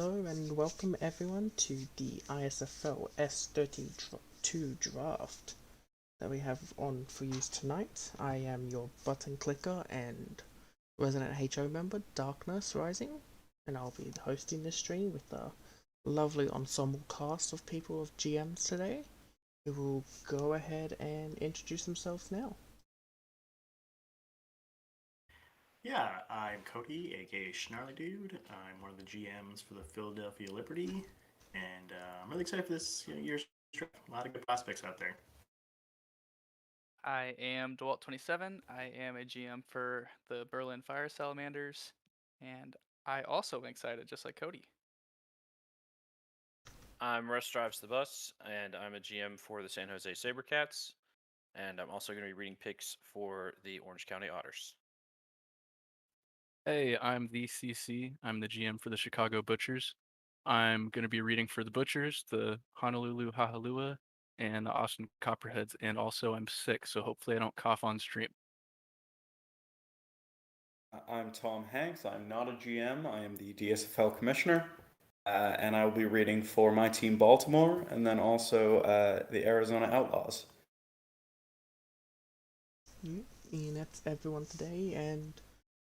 Hello and welcome everyone to the ISFL S32 Draft that we have on for use tonight. I am your button clicker and resident HO member, Darkness Rising, and I'll be hosting this stream with a lovely ensemble cast of people of GMs today, who will go ahead and introduce themselves now. Yeah, I'm Cody, aka Snarly Dude. I'm one of the GMs for the Philadelphia Liberty, and I'm really excited for this year's draft. A lot of good prospects out there. I am DeWalt27. I am a GM for the Berlin Fire Salamanders, and I also am excited, just like Cody. I'm Russ Drives the Bus, and I'm a GM for the San Jose Sabercats, and I'm also going to be reading picks for the Orange County Otters. Hey, I'm the CC. I'm the GM for the Chicago Butchers. I'm going to be reading for the Butchers, the Honolulu Hahalua, and the Austin Copperheads, and also I'm sick, so hopefully I don't cough on stream. I'm Tom Hanks. I'm not a GM. I am the DSFL Commissioner, and I will be reading for my team Baltimore, and then also the Arizona Outlaws. And that's everyone today, and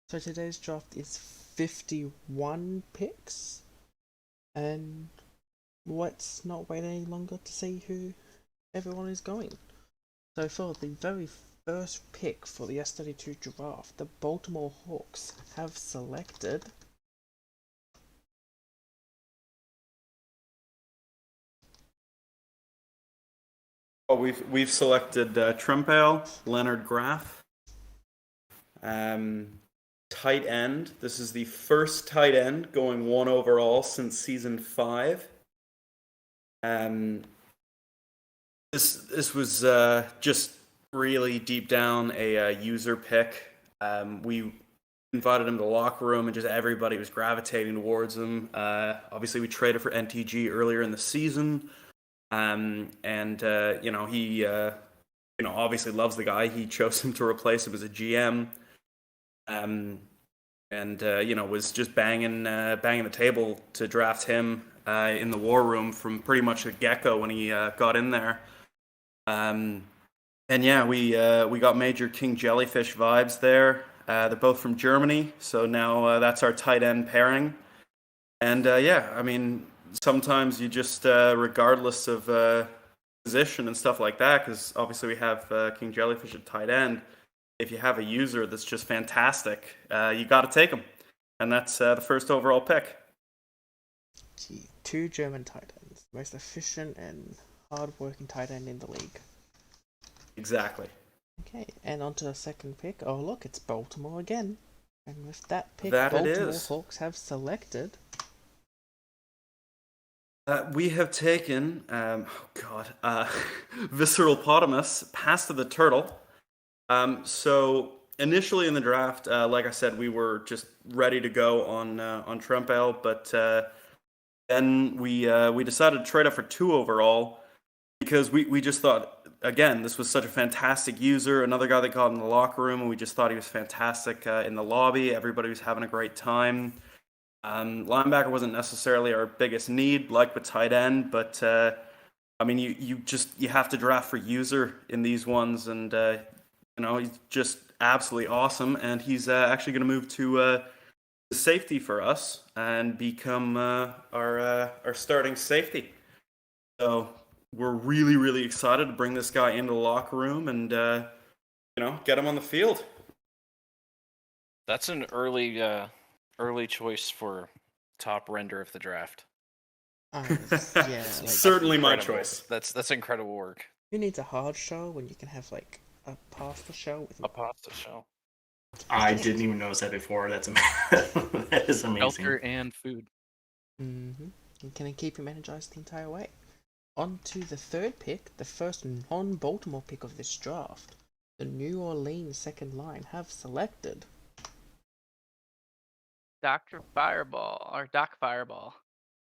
so today's draft is 51 picks, and let's not wait any longer to see who everyone is going. So for the very first pick for the S32 draft, the Baltimore Hawks have selected We've selected Trumpale, Leonard Graff, tight end. This is the first tight end going 1 overall since season 5. This was just really deep down a user pick. We invited him to the locker room, and just everybody was gravitating towards him. Obviously, we traded for NTG earlier in the season, and he obviously loves the guy. He chose him to replace him as a GM, was just banging the table to draft him in the war room from pretty much the get-go when he got in there. We got major King Jellyfish vibes there. They're both from Germany, so now that's our tight end pairing. And sometimes you just, regardless of position and stuff like that, because obviously we have King Jellyfish at tight end, if you have a user that's just fantastic, you got to take him. And that's the first overall pick. two German tight ends, most efficient and hard-working tight end in the league. Exactly. Okay, and on to the second pick. Oh look, it's Baltimore again. And with that pick, That it Baltimore is. Hawks have selected We have taken, Visceral Potamus, Past of the Turtle. So initially in the draft, like I said, we were just ready to go on Trumpale, but then we decided to trade up for 2 overall because we just thought, again, this was such a fantastic user, another guy that got in the locker room, and we just thought he was fantastic in the lobby. Everybody was having a great time. Linebacker wasn't necessarily our biggest need, like with tight end, but you have to draft for user in these ones, and he's just absolutely awesome, and he's actually going to move to safety for us and become our starting safety. So we're really, really excited to bring this guy into the locker room and get him on the field. That's an early choice for top render of the draft. yeah, Certainly my choice. That's incredible work. who needs a hard shell when you can have like a pasta shell with A pasta shell. I didn't even notice that before. That is amazing. Shelter and food. and can keep him energized the entire way. On to the third pick, the first non-Baltimore pick of this draft. The New Orleans second line have selected Dr. Fireball, or Doc Fireball,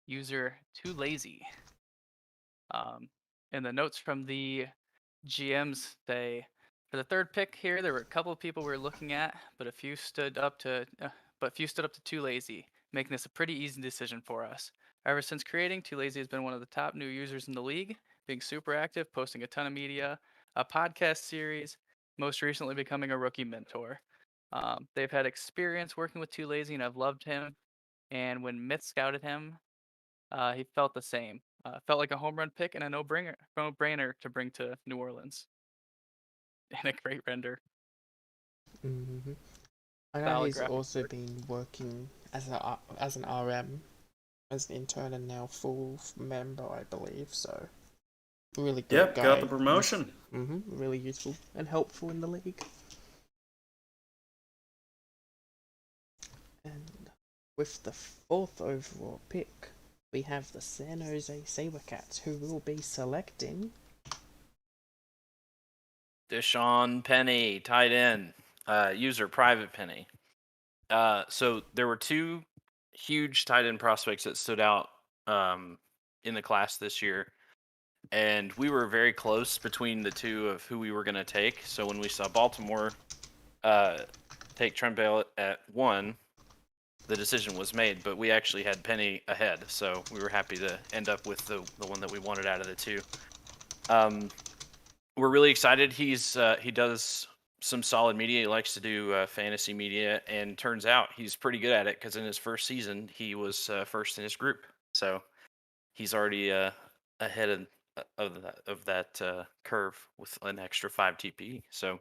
user Too Lazy. In the notes from the GMs, for the third pick here, there were a couple of people we were looking at, but few stood up to Too Lazy, making this a pretty easy decision for us. Ever since creating, Too Lazy has been one of the top new users in the league, being super active, posting a ton of media, a podcast series, most recently becoming a rookie mentor. They've had experience working with Too Lazy, and I've loved him. And when Myth scouted him, he felt the same. Felt like a home run pick and a no-brainer to bring to New Orleans. And a great render. Mm-hmm. I know Valid he's graphic also work. been working as an RM, as an intern, and now full member, I believe. So really good Yep, guy. got the promotion. Really useful and helpful in the league. And with the 4th overall pick, we have the San Jose Sabercats, who will be selecting Deshaun Penny, tight end, user Private Penny. So there were two huge tight end prospects that stood out in the class this year, and we were very close between the two of who we were going to take. So when we saw Baltimore take Trent Bale at 1, the decision was made, but we actually had Penny ahead, so we were happy to end up with the one that we wanted out of the two. We're really excited. He does some solid media. He likes to do fantasy media, and turns out he's pretty good at it because in his first season he was first in his group. So he's already ahead of that curve with an extra 5 TP. So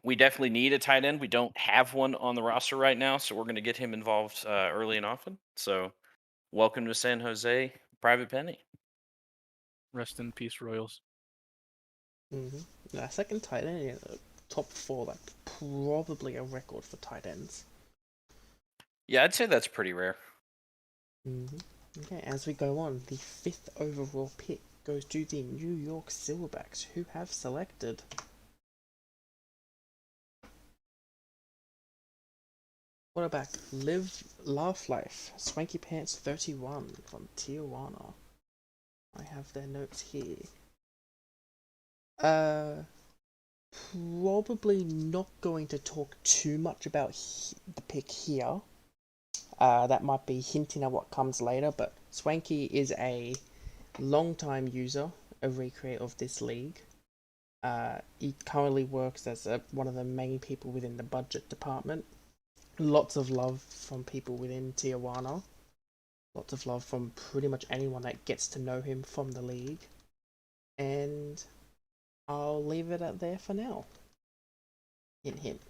we definitely need a tight end. We don't have one on the roster right now, so we're going to get him involved early and often. So welcome to San Jose, Private Penny. Rest in peace, Royals. Second tight end in the top 4. That's probably a record for tight ends. Yeah, I'd say that's pretty rare. Okay, as we go on, the 5th overall pick goes to the New York Silverbacks, who have selected quarterback Laugh Life, Swanky Pants 31 from Tijuana. I have their notes here. Probably not going to talk too much about the pick here. That might be hinting at what comes later, but Swanky is a long-time user, a recreate of this league. He currently works as one of the main people within the budget department. Lots of love from people within Tijuana. Lots of love from pretty much anyone that gets to know him from the league. And I'll leave it at there for now. Hint, hint.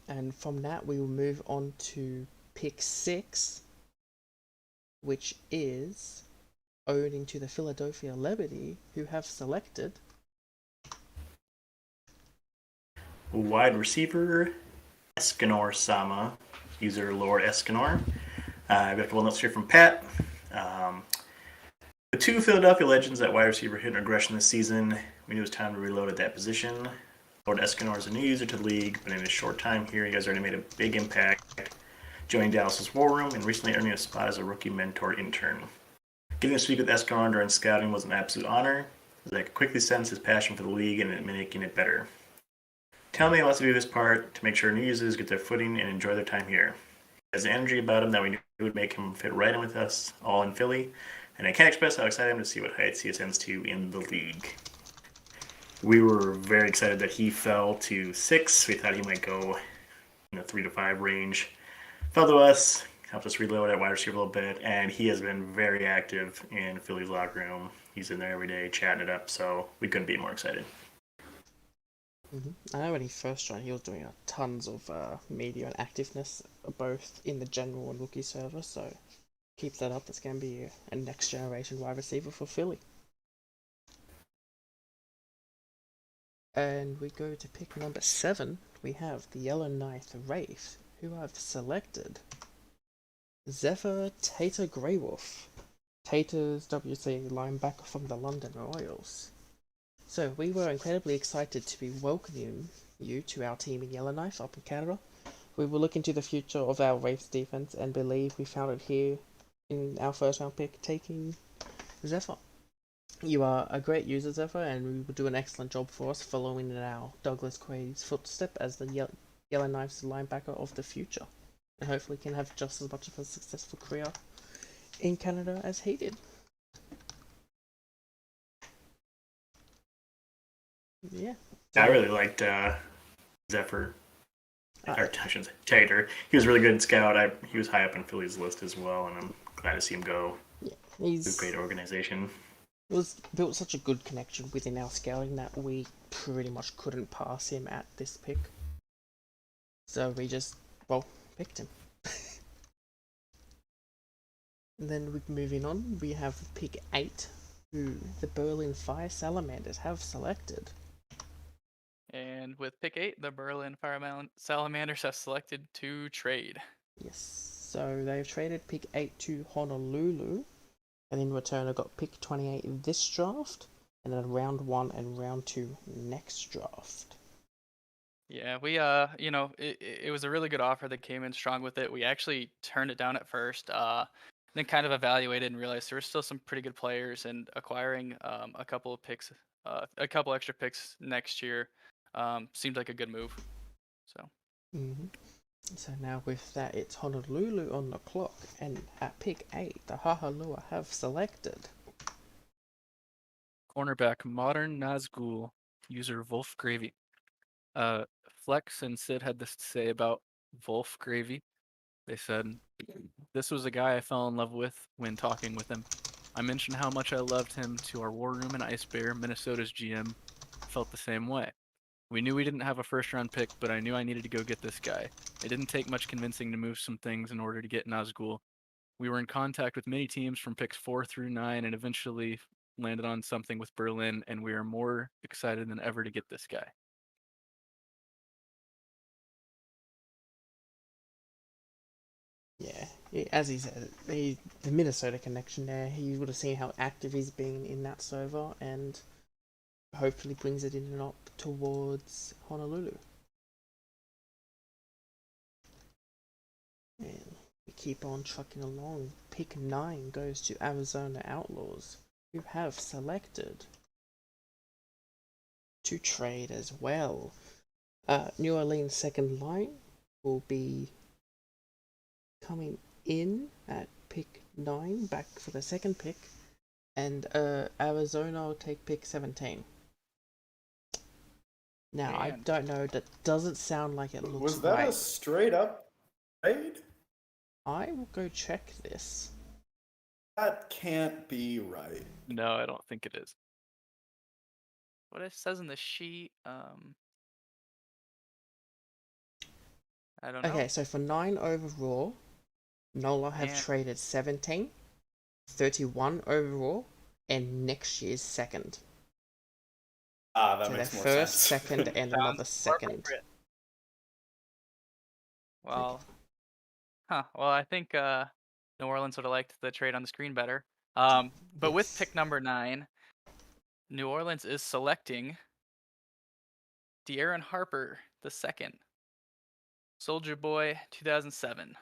And from that, we will move on to pick 6, which is owing to the Philadelphia Liberty, who have selected wide receiver Escanor Sama, user Lord Escanor. I've got a couple notes here from Pat. The 2 Philadelphia legends at wide receiver hit an regression this season. We knew it was time to reload at that position. Lord Escanor is a new user to the league, but in his short time here, you guys already made a big impact, joining Dallas's War Room and recently earning a spot as a rookie mentor intern. Getting to speak with Escanor during scouting was an absolute honor, as I could quickly sense his passion for the league and making it better. Tell me he wants to do his part to make sure new users get their footing and enjoy their time here. He has an energy about him that we knew would make him fit right in with us all in Philly, and I can't express how excited I am to see what heights he ascends to in the league. We were very excited that he fell to 6. We thought he might go in the 3 to 5 range. Fell to us, helped us reload at wide receiver a little bit, and he has been very active in Philly's locker room. He's in there every day chatting it up, so we couldn't be more excited. I know when he first joined, he was doing tons of media and activeness, both in the general and rookie server, so keep that up. That's going to be a next generation wide receiver for Philly. And we go to pick number 7. We have the Yellowknife Wraith, who have selected Zephyr Tater Greywolf. Tater's WC linebacker from the London Royals. So we were incredibly excited to be welcoming you to our team in Yellowknife up in Canada. We will look into the future of our Wraiths defense and believe we found it here in our first round pick, taking Zephyr. You are a great user, Zephyr, and we will do an excellent job for us following in our Douglas Quaid's footstep as the Yellowknife's linebacker of the future. and hopefully can have just as much of a successful career in Canada as he did. Yeah. I really liked Zephyr. Or I shouldn't say Tater. He was really good in Scout. He was high up on Philly's list as well, and I'm glad to see him go. Yeah, to a great organization. It was built such a good connection within our scouting that we pretty much couldn't pass him at this pick. So we just, picked him. And then moving on, we have pick 8, who the Berlin Fire Salamanders have selected. And with pick 8, the Berlin Fire Salamanders have selected to trade. Yes, so they've traded pick 8 to Honolulu, and in return I got pick 28 in this draft, and then round 1 and round 2 next draft. Yeah, we it was a really good offer that came in strong with it. We actually turned it down at first, then kind of evaluated and realized there were still some pretty good players, and acquiring a couple of picks, a couple extra picks next year seemed like a good move. So. So now with that, it's Honolulu on the clock, and at pick 8, the Hahalua have selected Cornerback Modern Nazgul, user Wolf Gravy. Flex and Sid had this to say about Wolf Gravy. They said, "This was a guy I fell in love with when talking with him. I mentioned how much I loved him to our War Room and Ice Bear, Minnesota's GM. Felt the same way. We knew we didn't have a first-round pick, but I knew I needed to go get this guy. It didn't take much convincing to move some things in order to get Nazgul. We were in contact with many teams from picks 4 through 9 and eventually landed on something with Berlin, and we are more excited than ever to get this guy." Yeah, as he said, the Minnesota connection there, he would have seen how active he's been in that server, and hopefully brings it in and up towards Honolulu. And we keep on trucking along. Pick 9 goes to Arizona Outlaws, who have selected to trade as well. New Orleans second line will be coming in at pick 9, back for the second pick, and Arizona will take pick 17. Now, I don't know, that doesn't sound like it looks Was that right. a straight up trade? I will go check this. That can't be right. No, I don't think it is. What it says in the sheet, I don't know. Okay, so for 9 overall, NOLA have traded 17, 31 overall, and next year's second. That so makes their more first, sense. second, and another second. Well, well, I think New Orleans would have liked the trade on the screen better. But with pick number 9, New Orleans is selecting De'Aaron Harper II, Soldier Boy 2007.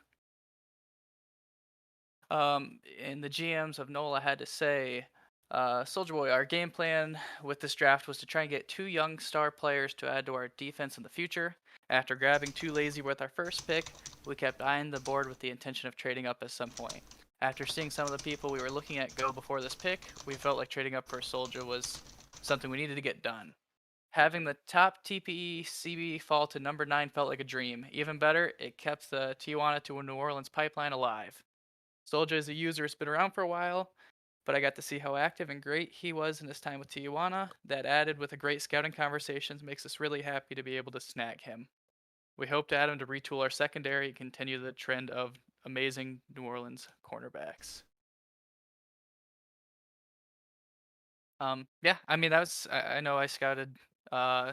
And the GMs of NOLA had to say, Soldier Boy, our game plan with this draft was to try and get 2 young star players to add to our defense in the future. After grabbing 2 lazy with our first pick, we kept eyeing the board with the intention of trading up at some point. After seeing some of the people we were looking at go before this pick, we felt like trading up for a Soldier was something we needed to get done. Having the top TPE CB fall to number 9 felt like a dream. Even better, it kept the Tijuana to a New Orleans pipeline alive. Soldier as a user has been around for a while, but I got to see how active and great he was in his time with Tijuana. That added with the great scouting conversations makes us really happy to be able to snag him. We hope to add him to retool our secondary and continue the trend of amazing New Orleans cornerbacks. Yeah, I mean, I know I scouted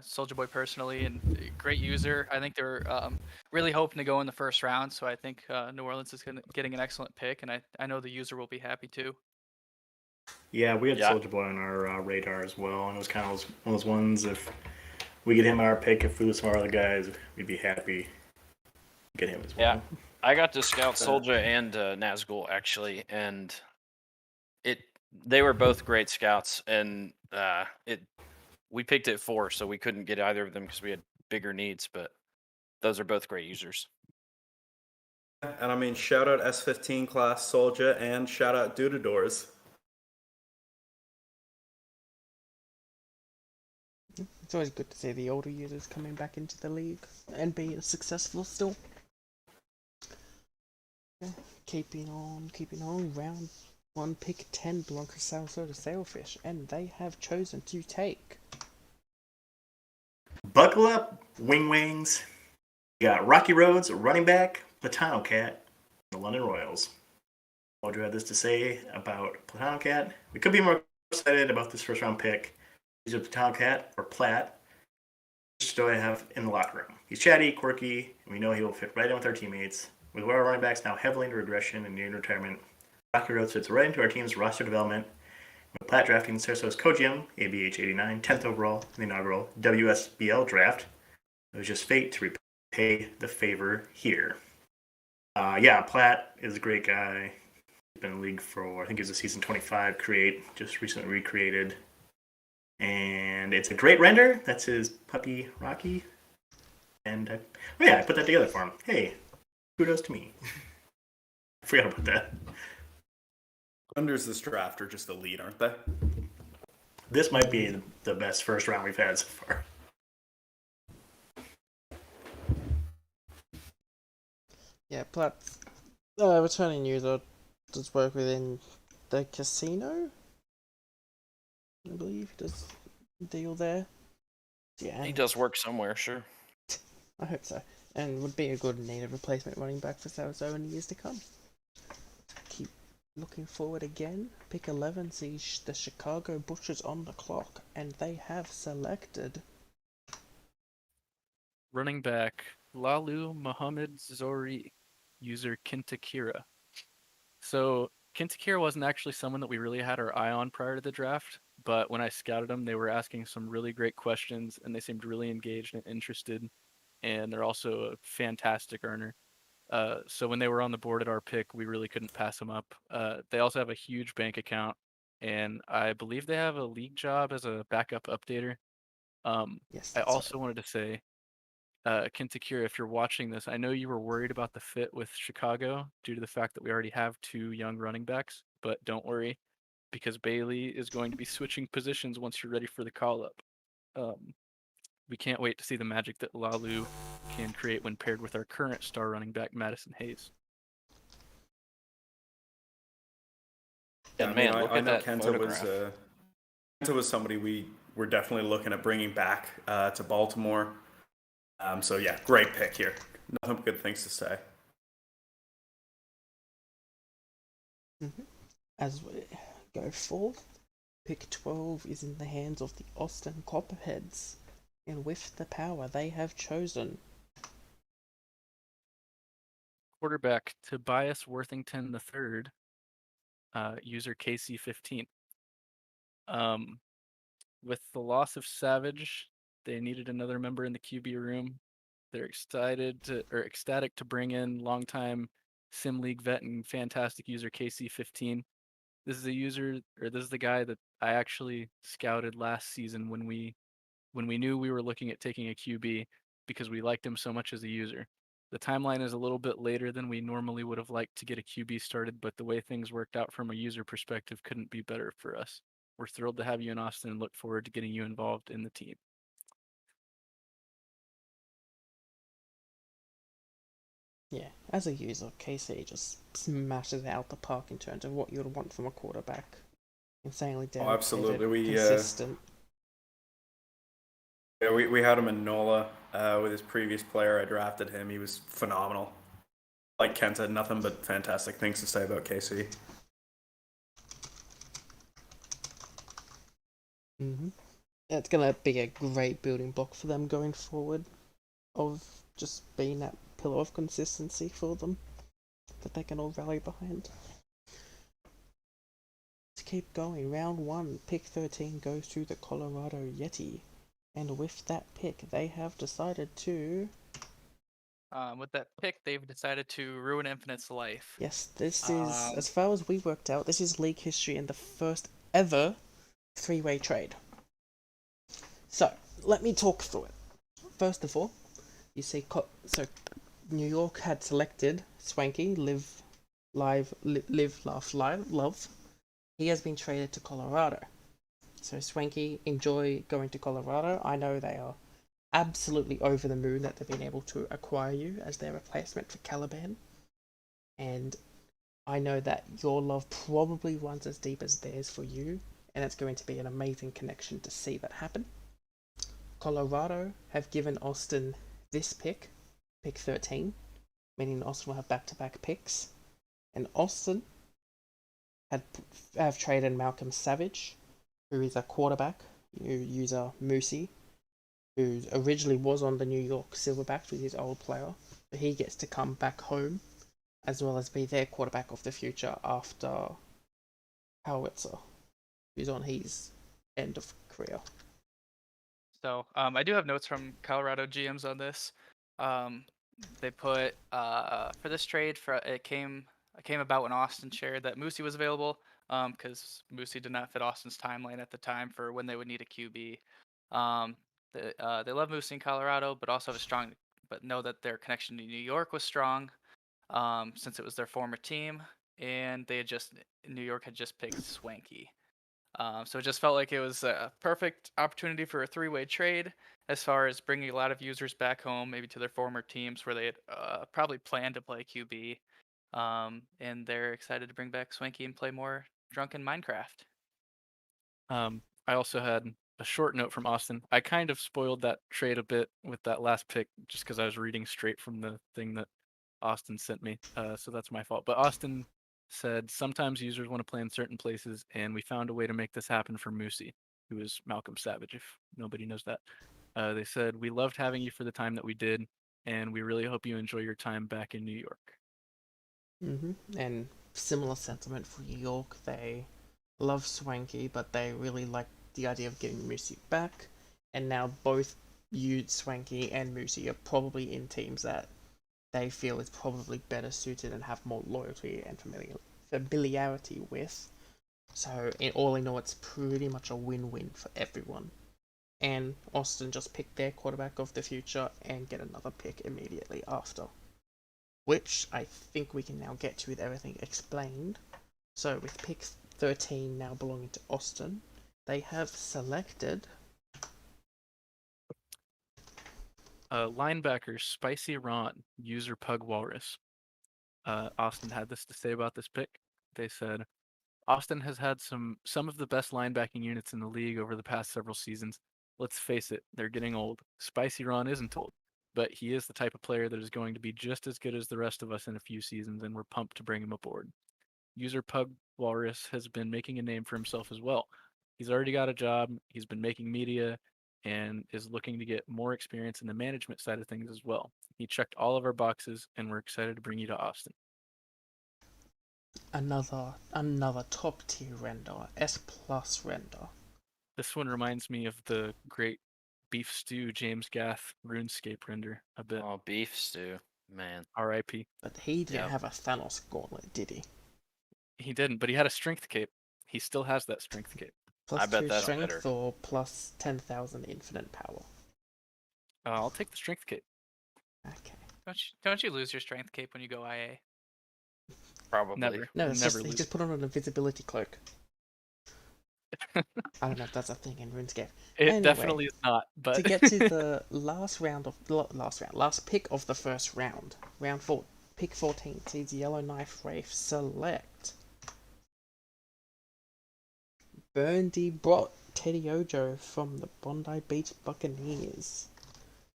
Soldier Boy personally, and great user. I think they're really hoping to go in the first round, so I think New Orleans is getting an excellent pick, and I know the user will be happy too. Yeah, we had Soldier Boy on our radar as well, and it was kind of one of those ones, if we get him our pick, if we lose some of our other guys, we'd be happy to get him as well. Yeah, I got to scout Soldier and Nazgul, actually, and they were both great scouts, and we picked at 4, so we couldn't get either of them because we had bigger needs, but those are both great users. And I mean, shout out S15 class Soldier and shout out Dudadors. It's always good to see the older users coming back into the league and being successful still. Yeah, keeping on. Round 1, pick 10, Blanca Sarasota Sailfish, and they have chosen to take. Buckle up, wings. You got Rocky Roads, running back, Platano Cat, the London Royals. What do you have this to say about Platano Cat? We could be more excited about this first round pick. Is it Platano Cat or Platt? Which do I have in the locker room? He's chatty, quirky, and we know he will fit right in with our teammates. With our running backs now heavily into regression and near retirement, Rocky Roads fits right into our team's roster development. With Platt drafting Sarasota's co-GM, ABH 89, 10th overall in the inaugural WSBL draft, it was just fate to repay the favor here. Platt is a great guy. He's been in the league for, I think it was a season 25 create, just recently recreated. And it's a great render. That's his puppy, Rocky. And I put that together for him. Hey, kudos to me. I forgot about that. Renders this draft are just elite, aren't they? This might be the best first round we've had so far. Yeah, Platt, returning user, does work within the casino. I believe he does a deal there. Yeah, He does work somewhere, sure. I hope so. And would be a good needed replacement running back for Sarasota in years to come. Keep looking forward again. Pick 11 sees the Chicago Butchers on the clock, and they have selected Running back Lalu Muhammad Zori, user Kintakira. So Kintakira wasn't actually someone that we really had our eye on prior to the draft, but when I scouted them, they were asking some really great questions, and they seemed really engaged and interested, and they're also a fantastic earner. So when they were on the board at our pick, we really couldn't pass them up. They also have a huge bank account, and I believe they have a league job as a backup updater. yes. I That's also wanted to say, Kintakira, if you're watching this, I know you were worried about the fit with Chicago due to the fact that we already have 2 young running backs, but don't worry, because Bailey is going to be switching positions once you're ready for the call-up. We can't wait to see the magic that Lalu can create when paired with our current star running back, Madison Hayes. And man, look I at know that Kenta was somebody we were definitely looking at bringing back to Baltimore. So yeah, great pick here. Nothing but good things to say. As we go forth, pick 12 is in the hands of the Austin Copperheads, and with the power they have chosen Quarterback Tobias Worthington III, user KC15. With the loss of Savage, they needed another member in the QB room. They're ecstatic to bring in longtime Sim League vet and fantastic user KC15. This is the guy that I actually scouted last season when we knew we were looking at taking a QB because we liked him so much as a user. The timeline is a little bit later than we normally would have liked to get a QB started, but the way things worked out from a user perspective couldn't be better for us. We're thrilled to have you in Austin and look forward to getting you involved in the team. Yeah, as a user, KC just smashes it out the park in terms of what you'd want from a quarterback. Insanely dedicated, absolutely. consistent. Yeah, we had him in NOLA with his previous player. I drafted him. He was phenomenal. Like Kent had nothing but fantastic things to say about KC. It's gonna be a great building block for them going forward, of just being that pillar of consistency for them that they can all rally behind. To keep going, round 1, pick 13 goes to the Colorado Yeti, and with that pick, they have decided to. With that pick, they've decided to ruin Infinite's life. Yes, this is, as far as we worked out, this is league history and the first ever 3-way trade. So, let me talk through it. First of all, you see, New York had selected Swanky, live, laugh, love. He has been traded to Colorado. So Swanky, enjoy going to Colorado. I know they are absolutely over the moon that they've been able to acquire you as their replacement for Caliban. And I know that your love probably runs as deep as theirs for you, and it's going to be an amazing connection to see that happen. Colorado have given Austin this pick 13, meaning Austin will have back-to-back picks. And Austin have traded Malcolm Savage, who is a quarterback, user Moosey, who originally was on the New York Silverbacks with his old player. But he gets to come back home, as well as be their quarterback of the future after Howitzer, who's on his end of career. So I do have notes from Colorado GMs on this. They put for this trade, it came about when Austin shared that Moosey was available, because Moosey did not fit Austin's timeline at the time for when they would need a QB. They love Moosey in Colorado, but also but know that their connection to New York was strong, since it was their former team, and New York had just picked Swanky. So it just felt like it was a perfect opportunity for a three-way trade as far as bringing a lot of users back home, maybe to their former teams where they had probably planned to play QB. And they're excited to bring back Swanky and play more drunken Minecraft. I also had a short note from Austin. I kind of spoiled that trade a bit with that last pick just because I was reading straight from the thing that Austin sent me. So that's my fault. But Austin said sometimes users want to play in certain places, and we found a way to make this happen for Moosey, who is Malcolm Savage, if nobody knows that. They said, we loved having you for the time that we did, and we really hope you enjoy your time back in New York. And similar sentiment for New York. They love Swanky, but they really like the idea of getting Moosey back. And now both Swanky and Moosey are probably in teams that they feel is probably better suited and have more loyalty and familiarity with. So all in all, it's pretty much a win-win for everyone. And Austin just picked their quarterback of the future and get another pick immediately after. Which I think we can now get to with everything explained. So with pick 13 now belonging to Austin, they have selected Linebacker Spicy Ron, user Pug Walrus. Austin had this to say about this pick. They said, Austin has had some of the best linebacking units in the league over the past several seasons. Let's face it, they're getting old. Spicy Ron isn't old, but he is the type of player that is going to be just as good as the rest of us in a few seasons, and we're pumped to bring him aboard. User Pug Walrus has been making a name for himself as well. He's already got a job, he's been making media, and is looking to get more experience in the management side of things as well. He checked all of our boxes, and we're excited to bring you to Austin. another top tier render, S+ render. This one reminds me of the great Beef Stew James Gath RuneScape render a bit. Oh, Beef Stew, man. R.I.P. But he didn't have a Thanos gauntlet, did he? He didn't, but he had a strength cape. He still has that strength cape. Plus I bet 2 that's strength better. or plus 10,000 infinite power. I'll take the strength cape. Okay. Don't you lose your strength cape when you go IA? Probably. Never. No, it's Never just, he lose. just put on an invisibility cloak. I don't know if that's a thing in RuneScape. It Anyway, definitely is not. But to get to the last pick of the first round, pick 14 sees Yellow Knife Wraith select Burndy Brott Teddy Ojo from the Bondi Beach Buccaneers.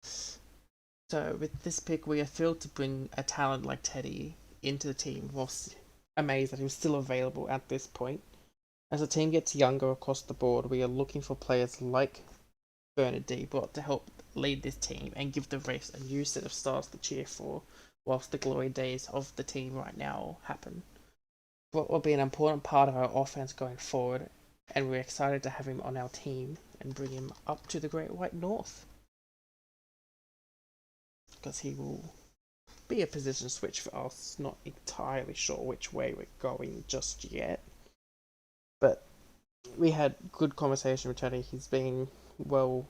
So with this pick, we are thrilled to bring a talent like Teddy into the team. We're amazed that he was still available at this point. As the team gets younger across the board, we are looking for players like Bernard D. Brott to help lead this team and give the Wraiths a new set of stars to cheer for whilst the glory days of the team right now happen. Brott will be an important part of our offense going forward, and we're excited to have him on our team and bring him up to the Great White North. Because he will be a position switch for us, not entirely sure which way we're going just yet. But we had good conversation with Teddy. He's been well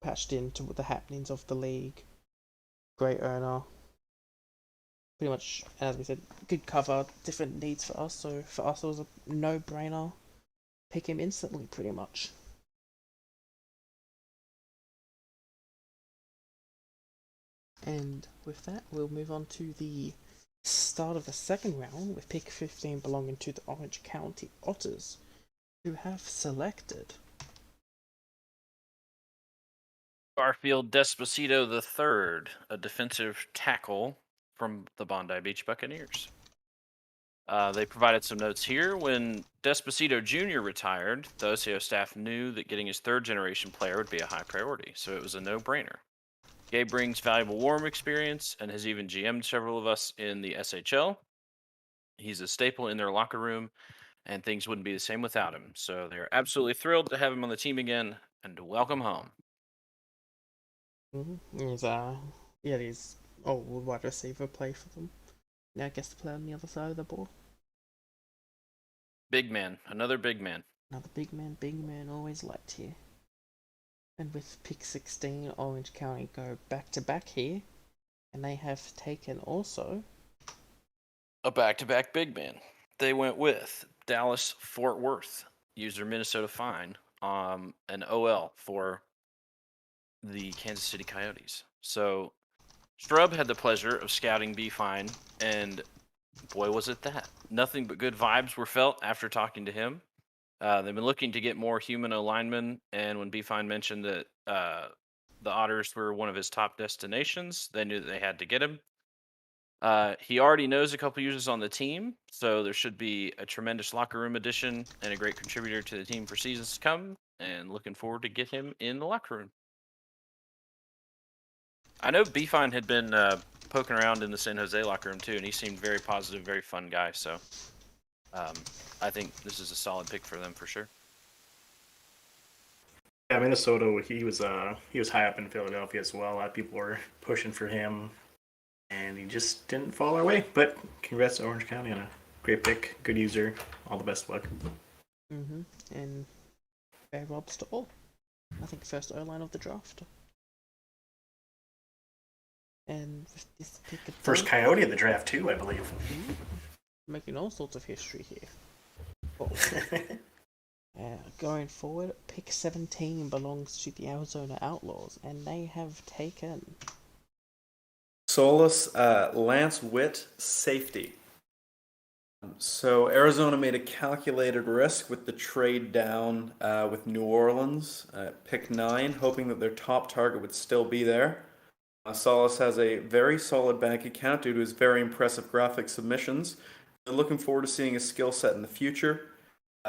patched into the happenings of the league. Great earner. pretty much, as we said, good cover, different needs for us. So for us, it was a no-brainer. Pick him instantly, pretty much. And with that, we'll move on to the start of the second round with pick 15 belonging to the Orange County Otters, who have selected Garfield Despacito III, a defensive tackle from the Bondi Beach Buccaneers. They provided some notes here. When Despacito Jr. retired, the OCO staff knew that getting his third-generation player would be a high priority, so it was a no-brainer. Gabe brings valuable warm experience and has even GM'd several of us in the SHL. He's a staple in their locker room, and things wouldn't be the same without him. So they're absolutely thrilled to have him on the team again and to welcome home. he's wide receiver play for them. Now gets to play on the other side of the ball. Big man, another big man. Another big man, always liked here. And with pick 16, Orange County go back to back here, and they have taken also A back-to-back big man. They went with Dallas Fort Worth, user Minnesota Fine, an OL for the Kansas City Coyotes. So Strub had the pleasure of scouting B Fine, and boy, was it that. Nothing but good vibes were felt after talking to him. They've been looking to get more human linemen, and when B Fine mentioned that the Otters were one of his top destinations, they knew that they had to get him. He already knows a couple users on the team, so there should be a tremendous locker room addition and a great contributor to the team for seasons to come, and looking forward to get him in the locker room. I know B-Fine had been poking around in the San Jose locker room too, and he seemed very positive, very fun guy, so I think this is a solid pick for them for sure. Yeah, Minnesota, he was high up in Philadelphia as well. A lot of people were pushing for him, and he just didn't fall our way. But congrats to Orange County on a great pick, good user. All the best luck. And fair robs to all. I think first O-line of the draft. And with this pick at First Coyote of the draft too, I believe. Making all sorts of history here. Going forward, pick 17 belongs to the Arizona Outlaws, and they have taken Solus Lance Witt, safety. So Arizona made a calculated risk with the trade down with New Orleans at pick 9, hoping that their top target would still be there. Solus has a very solid bank account due to his very impressive graphic submissions. They're looking forward to seeing his skill set in the future.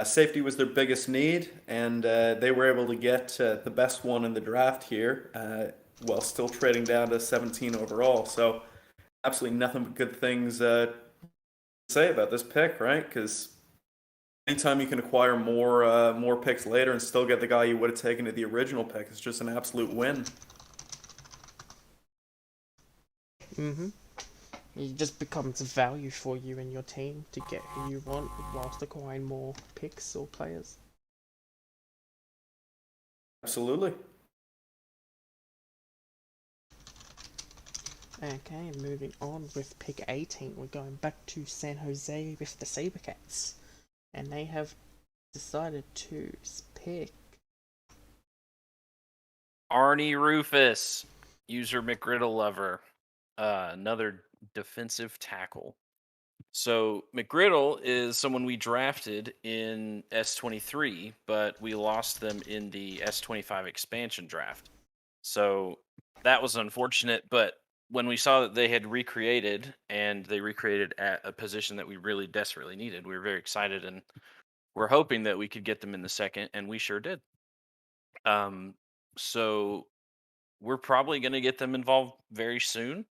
Safety was their biggest need, and they were able to get the best one in the draft here while still trading down to 17 overall. So absolutely nothing but good things to say about this pick, right? Because anytime you can acquire more picks later and still get the guy you would have taken at the original pick, it's just an absolute win. It just becomes value for you and your team to get who you want whilst acquiring more picks or players. Absolutely. Okay, moving on with pick 18, we're going back to San Jose with the Sabercats, and they have decided to pick Arnie Rufus, user McGriddle lover, another defensive tackle. So McGriddle is someone we drafted in S23, but we lost them in the S25 expansion draft. So that was unfortunate, but when we saw that they had recreated, and they recreated at a position that we really desperately needed, we were very excited, and we're hoping that we could get them in the second, and we sure did. So we're probably going to get them involved very soon,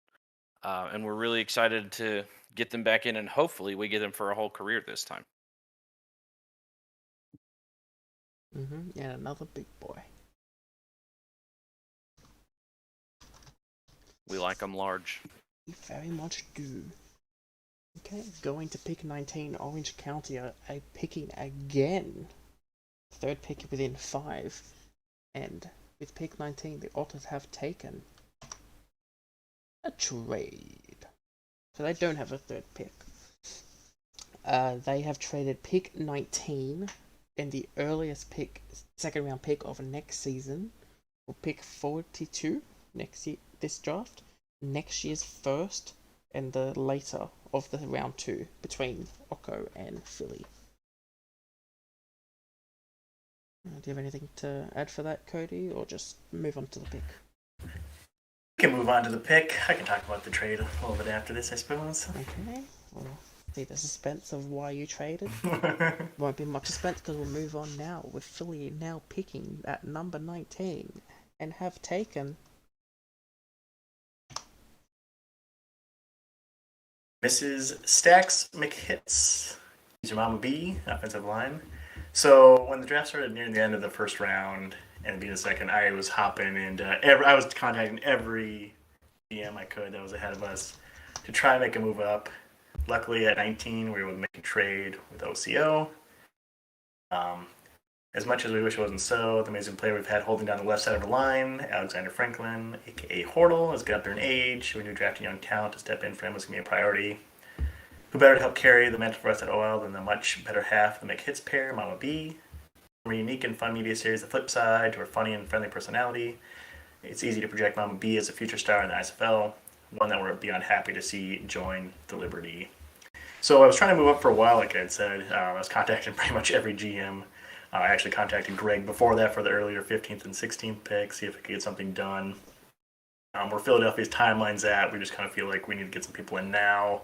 and we're really excited to get them back in, and hopefully we get them for a whole career this time. and another big boy. We like them large. We very much do. Okay, going to pick 19, Orange County are picking again. Third pick within 5. And with pick 19, the Otters have taken a trade. So they don't have a third pick. They have traded pick 19 and the earliest pick, second round pick of next season, for pick 42 this draft, next year's first, and the later of the round 2 between Occo and Philly. Do you have anything to add for that, Cody, or just move on to the pick? We can move on to the pick. I can talk about the trade a little bit after this, I suppose. Okay, well, see the suspense of why you traded. Won't be much suspense because we'll move on now with Philly now picking at number 19 and have taken Mrs. Stacks McHits. He's your Mama B, offensive line. So when the draft started near the end of the first round and being the second, I was hopping and I was contacting every GM I could that was ahead of us to try and make a move up. Luckily, at 19, we were able to make a trade with OCO. As much as we wish it wasn't so, the amazing player we've had holding down the left side of our line, Alexander Franklin, a.k.a. Hortle, has got up there in age. We knew drafting young talent to step in for him was going to be a priority. Who better to help carry the mantle for us at OL than the much better half of the McHits pair, Mama B. From a unique and fun media series, The Flip Side, to her funny and friendly personality, it's easy to project Mama B as a future star in the ISFL, one that we're beyond happy to see join the Liberty. So I was trying to move up for a while, like I had said. I was contacting pretty much every GM. I actually contacted Greg before that for the earlier 15th and 16th pick, see if we could get something done. Where Philadelphia's timeline's at, we just kind of feel like we need to get some people in now,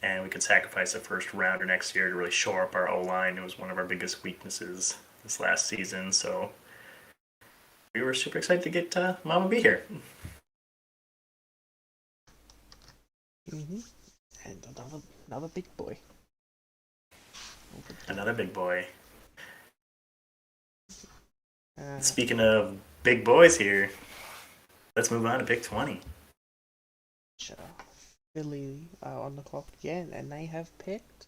and we could sacrifice a first rounder next year to really shore up our O-line. It was one of our biggest weaknesses this last season, so we were super excited to get Mama B here. and another big boy. Another big boy. Speaking of big boys here, let's move on to pick 20. Philly on the clock again, and they have picked.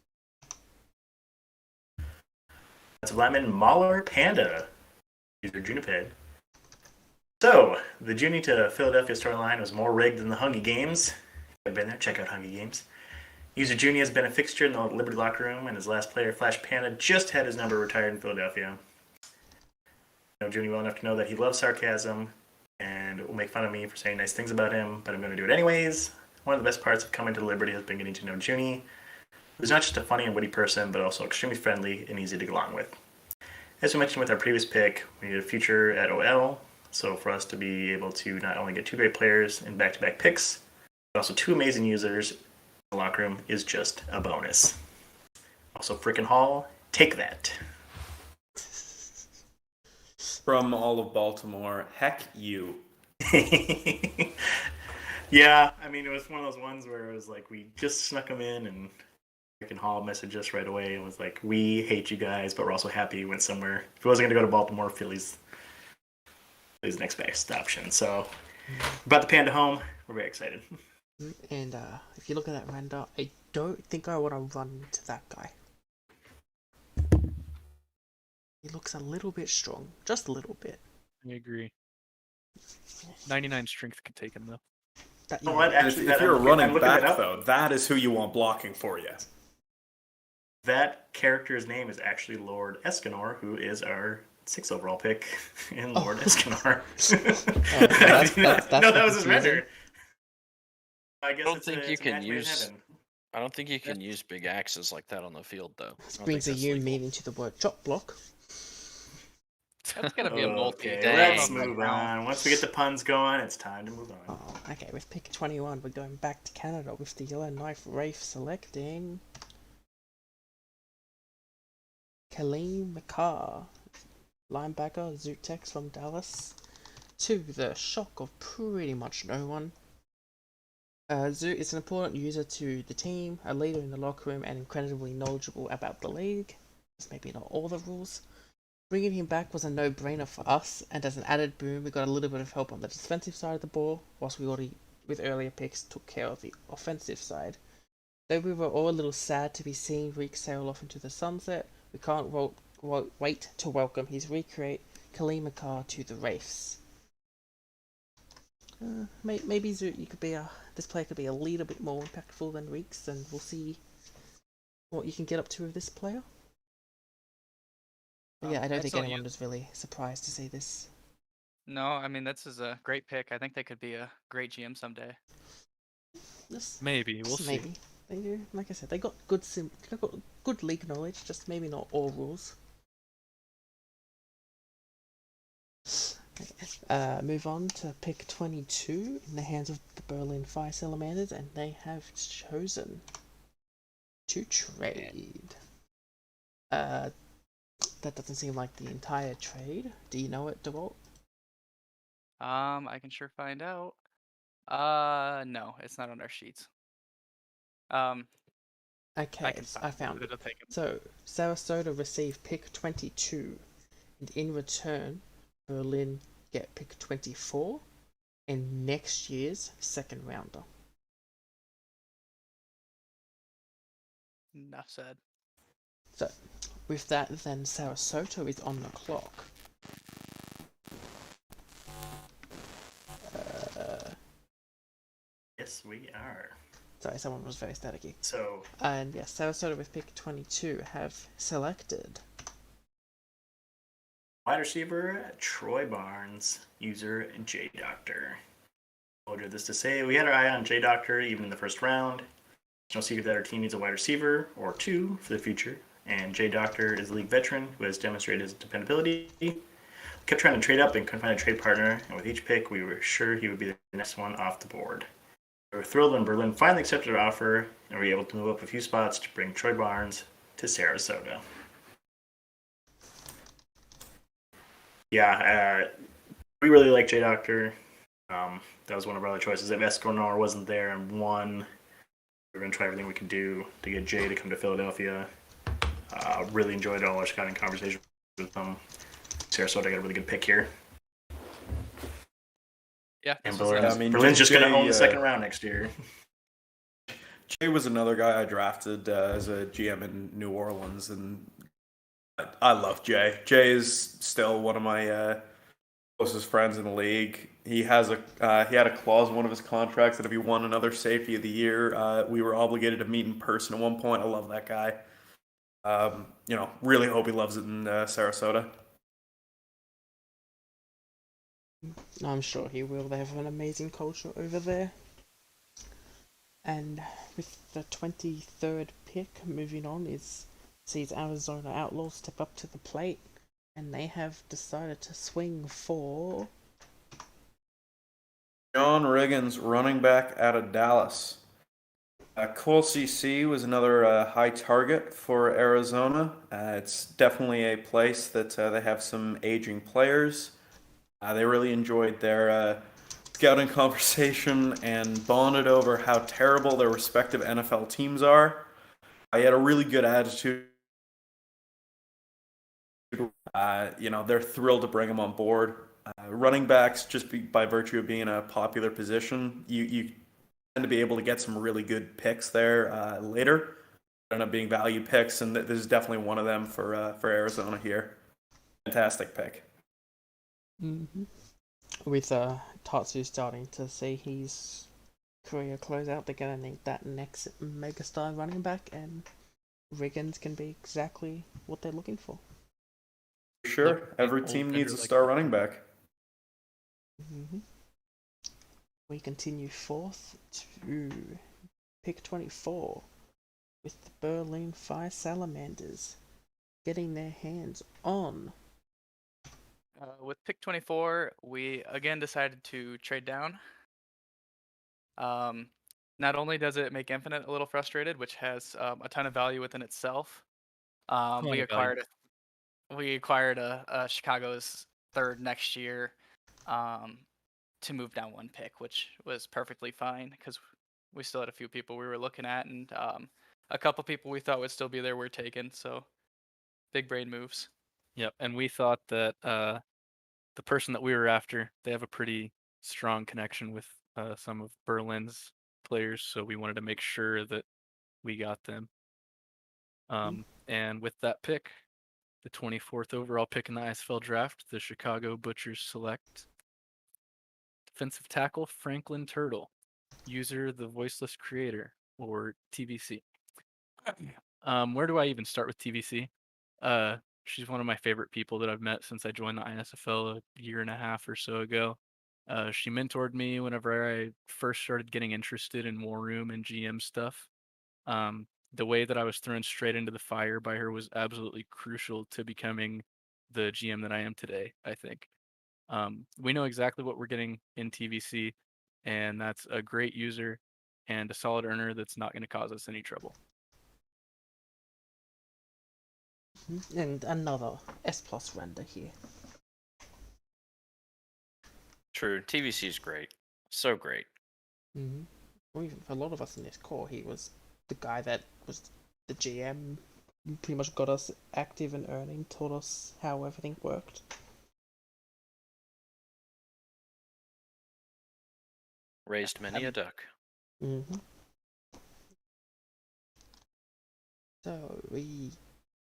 That's lineman Mahler Panda. He's your Juniped. So, the Junie to Philadelphia storyline was more rigged than the Hungry Games. I've been there, check out Hungry Games. User Junie has been a fixture in the Liberty locker room, and his last player, Flash Panda, just had his number retired in Philadelphia. I know Junie well enough to know that he loves sarcasm and will make fun of me for saying nice things about him, but I'm going to do it anyways. One of the best parts of coming to Liberty has been getting to know Junie, who's not just a funny and witty person, but also extremely friendly and easy to get along with. As we mentioned with our previous pick, we need a future at OL, so for us to be able to not only get two great players in back-to-back picks, but also two amazing users in the locker room is just a bonus. Also, frickin' Hall, take that. From all of Baltimore, heck you. Yeah, I mean, it was one of those ones where it was like we just snuck them in, and frickin' Hall messaged us right away and was like, we hate you guys, but we're also happy you went somewhere. If he wasn't going to go to Baltimore, Philly's next best option. So, brought the Panda home. We're very excited. And if you look at that render, I don't think I want to run into that guy. He looks a little bit strong, just a little bit. I agree. 99 strength could take him though. If you're a running back, though, that is who you want blocking for you. That character's name is actually Lord Escanor, who is our 6th overall pick in Lord Escanor. That was his render. I don't think you can use big axes like that on the field, though. This brings a U meaning to the word chop block. That's gonna be a multi. Let's move on. Once we get the puns going, it's time to move on. Oh, okay, with pick 21, we're going back to Canada with the Yellow Knife Rafe selecting Kaleem McCarr, linebacker, Zootex from Dallas, to the shock of pretty much no one. Zoo is an important user to the team, a leader in the locker room, and incredibly knowledgeable about the league. Just maybe not all the rules. Bringing him back was a no-brainer for us, and as an added boon, we got a little bit of help on the defensive side of the ball, whilst we already, with earlier picks, took care of the offensive side. Though we were all a little sad to be seeing Reek sail off into the sunset, we can't wait to welcome his recreate, Kaleem McCarr, to the Wraiths. maybe you could be this player could be a little bit more impactful than Riggs, and we'll see what you can get up to with this player. But yeah, I don't think anyone was really surprised to see this. No, I mean, this is a great pick. I think they could be a great GM someday. Maybe we'll see. Maybe they do. Like I said, they got good league knowledge, just maybe not all rules. Move on to pick 22 in the hands of the Berlin Fire Salamanders, and they have chosen to trade. That doesn't seem like the entire trade. Do you know it, DeWalt? I can sure find out. No, it's not on our sheets. Okay, I found it. So Sarasota received pick 22, and in return, Berlin get pick 24 and next year's second rounder. Enough said. So, with that, then Sarasota is on the clock. Yes, we are. Sorry, someone was very staticky. So, And yes, Sarasota with pick 22 have selected wide receiver Troy Barnes, user J Doctor. What did this to say? We had our eye on J Doctor even in the first round. It's no secret that our team needs a wide receiver or two for the future, and J Doctor is a league veteran who has demonstrated his dependability. We kept trying to trade up and couldn't find a trade partner, and with each pick, we were sure he would be the next one off the board. We were thrilled when Berlin finally accepted our offer, and we were able to move up a few spots to bring Troy Barnes to Sarasota. Yeah, we really like J Doctor. That was one of our other choices. If Esconor wasn't there and won, we were going to try everything we could do to get Jay to come to Philadelphia. Really enjoyed all our scouting conversations with them. Sarasota got a really good pick here. Yeah, and Berlin's just going to own the second round next year. Jay was another guy I drafted as a GM in New Orleans, and I love Jay. Jay is still one of my closest friends in the league. He had a clause in one of his contracts that if he won another Safety of the Year, we were obligated to meet in person at one point. I love that guy. Really hope he loves it in Sarasota. I'm sure he will. They have an amazing culture over there. And with the 23rd pick, moving on, sees Arizona Outlaws step up to the plate, and they have decided to swing for John Riggins, running back out of Dallas. Cole CC was another high target for Arizona. It's definitely a place that they have some aging players. They really enjoyed their scouting conversation and bonded over how terrible their respective NFL teams are. He had a really good attitude. They're thrilled to bring him on board. Running backs, by virtue of being a popular position, you tend to be able to get some really good picks there later. End up being value picks, and this is definitely one of them for Arizona here. Fantastic pick. Mm-hmm. With Tatsu starting to see his career close out, they're going to need that next megastar running back, and Riggins can be exactly what they're looking for. Sure, every team needs a star running back. Mm-hmm. We continue forth to pick 24 with the Berlin Fire Salamanders getting their hands on. With pick 24, we again decided to trade down. Not only does it make Infinite a little frustrated, which has a ton of value within itself, we acquired a Chicago's third next year to move down one pick, which was perfectly fine because we still had a few people we were looking at, and a couple people we thought would still be there were taken. So big brain moves. Yep, and we thought that the person that we were after, they have a pretty strong connection with some of Berlin's players, so we wanted to make sure that we got them. And with that pick, the 24th overall pick in the ISFL Draft, the Chicago Butchers select offensive tackle Franklin Turtle, user the Voiceless Creator, or TVC. Where do I even start with TVC? She's one of my favorite people that I've met since I joined the ISFL a year and a half or so ago. She mentored me whenever I first started getting interested in War Room and GM stuff. The way that I was thrown straight into the fire by her was absolutely crucial to becoming the GM that I am today, I think. We know exactly what we're getting in TVC, and that's a great user and a solid earner that's not going to cause us any trouble. And another S plus render here. True. TVC is great. So great. Mm-hmm. Well, even for a lot of us in this core, he was the guy that was the GM, pretty much got us active and earning, taught us how everything worked. Raised many a duck. Mm-hmm. So we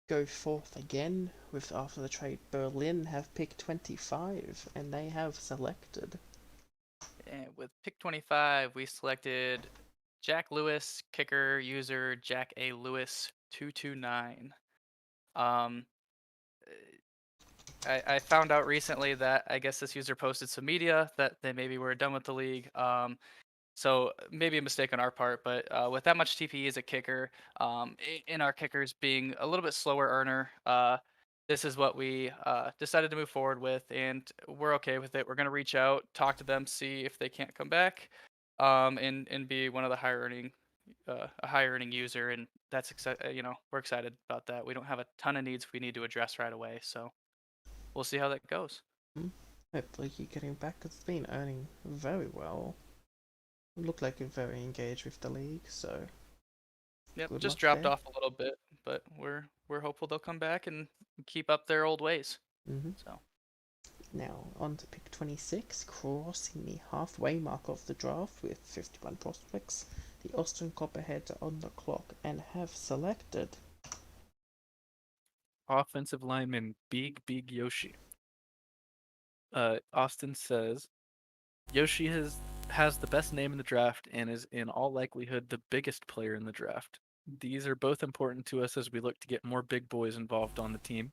go forth again with, after the trade, Berlin have pick 25, and they have selected. And with pick 25, we selected Jack Lewis, kicker, user Jack A. Lewis 229. I found out recently that I guess this user posted some media that they maybe were done with the league. So maybe a mistake on our part, but with that much TPE as a kicker, in our kickers being a little bit slower earner, this is what we decided to move forward with, and we're okay with it. We're gonna reach out, talk to them, see if they can't come back, and be one of the a higher earning user, and that's we're excited about that. We don't have a ton of needs we need to address right away, so we'll see how that goes. Hopefully you're getting back, 'cause it's been earning very well. Looked like you're very engaged with the league, so Yep, good just luck dropped there. off a little bit, but we're hopeful they'll come back and keep up their old ways. Mm-hmm. So Now on to pick 26, crossing the halfway mark of the draft with 51 prospects. The Austin Copperheads are on the clock and have selected Offensive lineman Big Yoshi. Austin says Yoshi has the best name in the draft and is in all likelihood the biggest player in the draft. These are both important to us as we look to get more big boys involved on the team.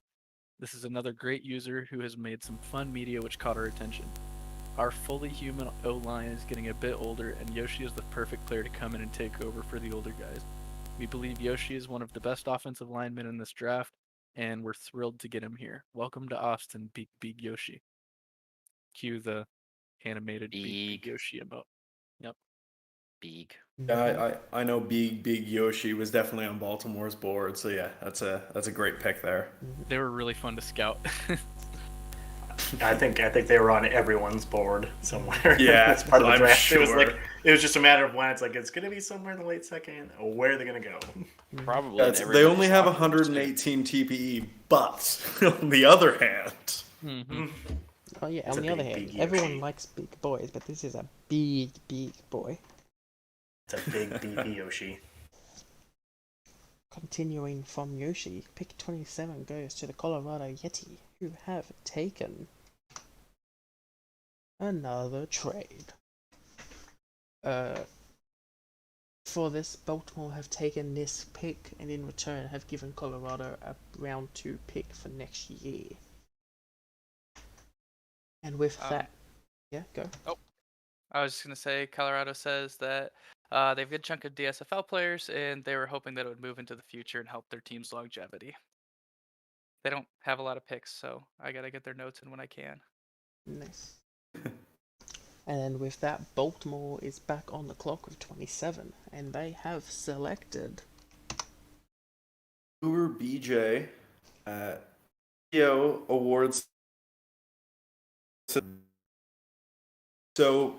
This is another great user who has made some fun media which caught our attention. Our fully human O-line is getting a bit older, and Yoshi is the perfect player to come in and take over for the older guys. We believe Yoshi is one of the best offensive linemen in this draft, and we're thrilled to get him here. Welcome to Austin, Big Yoshi. Cue the animated Big Yoshi emote. Yep. Big. Yeah, I know Big Yoshi was definitely on Baltimore's board, so yeah, that's a great pick there. They were really fun to scout. I think they were on everyone's board somewhere. Yeah, that's part of the I'm draft. sure. It was just a matter of when. It's like it's gonna be somewhere in the late second. Or where are they gonna go? Probably. They only have 118 TPE, but on the other hand, Oh yeah, It's on a the other big, hand, big everyone Yoshi. likes big boys, but this is a big boy. It's a big DP Yoshi. Continuing from Yoshi, pick 27 goes to the Colorado Yeti, who have taken another trade. For this, Baltimore have taken this pick, and in return have given Colorado a round 2 pick for next year. And with that, yeah, go. I was just gonna say, Colorado says that they have a good chunk of DSFL players, and they were hoping that it would move into the future and help their team's longevity. They don't have a lot of picks, so I gotta get their notes in when I can. Nice. And with that, Baltimore is back on the clock with 27, and they have selected Uber BJ, EO awards. So,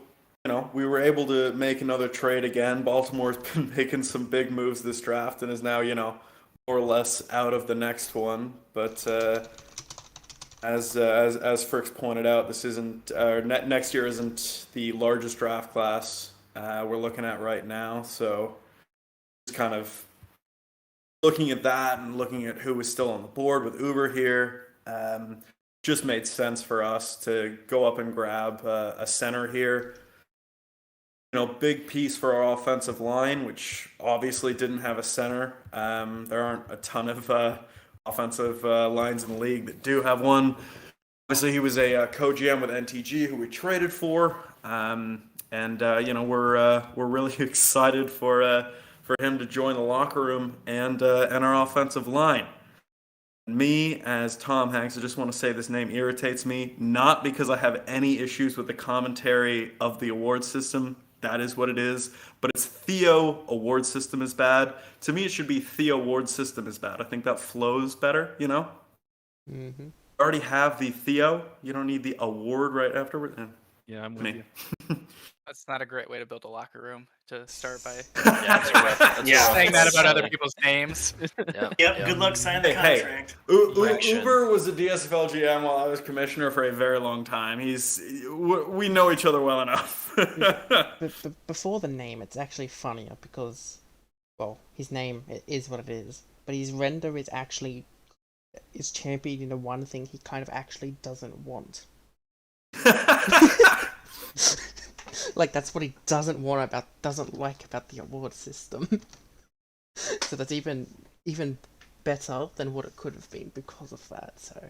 we were able to make another trade again. Baltimore's been making some big moves this draft and is now, more or less out of the next one. But as Fricks pointed out, this isn't next year isn't the largest draft class we're looking at right now. So, just kind of looking at that and looking at who was still on the board with Uber here. just made sense for us to go up and grab a center here. Big piece for our offensive line, which obviously didn't have a center. There aren't a ton of offensive lines in the league that do have one. Obviously, he was a co-GM with NTG, who we traded for, and we're really excited for him to join the locker room and our offensive line. Me, as Tom Hanks, I just want to say this name irritates me, not because I have any issues with the commentary of the award system. That is what it is. But it's Theo award system is bad. To me, it should be Theo award system is bad. I think that flows better, Mm-hmm. You already have the Theo. You don't need the award right afterward. Yeah, I'm with you. That's not a great way to build a locker room, to start by Yeah, that's a rough. That's a Yeah. rough saying that about other silly. people's names. Yep. Good luck signing the Hey, contract. Correction. Uber was a DSFL GM while I was commissioner for a very long time. We know each other well enough. But before the name, it's actually funnier because, well, his name is what it is, but his render is championed in the one thing he kind of actually doesn't want. Like, that's what he doesn't like about the award system. So that's even better than what it could have been because of that. So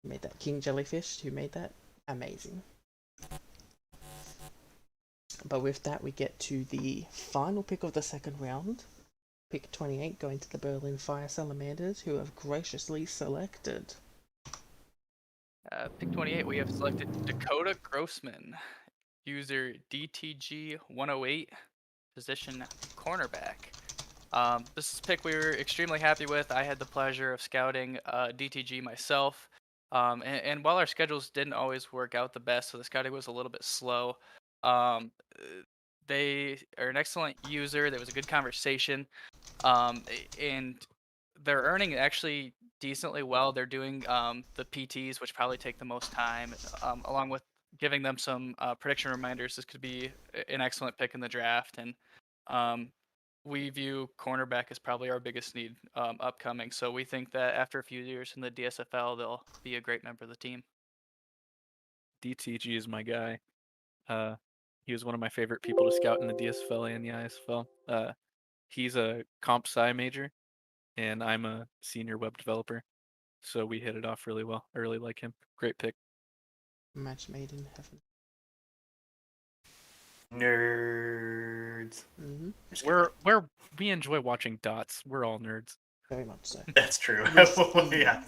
he made that King Jellyfish, who made that amazing. But with that, we get to the final pick of the second round. Pick 28 going to the Berlin Fire Salamanders, who have graciously selected. Pick 28, we have selected Dakota Grossman, user DTG108, position cornerback. This is a pick we were extremely happy with. I had the pleasure of scouting DTG myself. And while our schedules didn't always work out the best, so the scouting was a little bit slow, they are an excellent user. There was a good conversation. And they're earning actually decently well. They're doing the PTs, which probably take the most time, along with giving them some prediction reminders. This could be an excellent pick in the draft, and we view cornerback as probably our biggest need upcoming. So we think that after a few years in the DSFL, they'll be a great member of the team. DTG is my guy. He was one of my favorite people to scout in the DSFL and the ISFL. He's a comp sci major, and I'm a senior web developer. So we hit it off really well. I really like him. Great pick. Match made in heaven. Nerds. Mm-hmm. We enjoy watching dots. We're all nerds. Very much so. That's true. Yeah.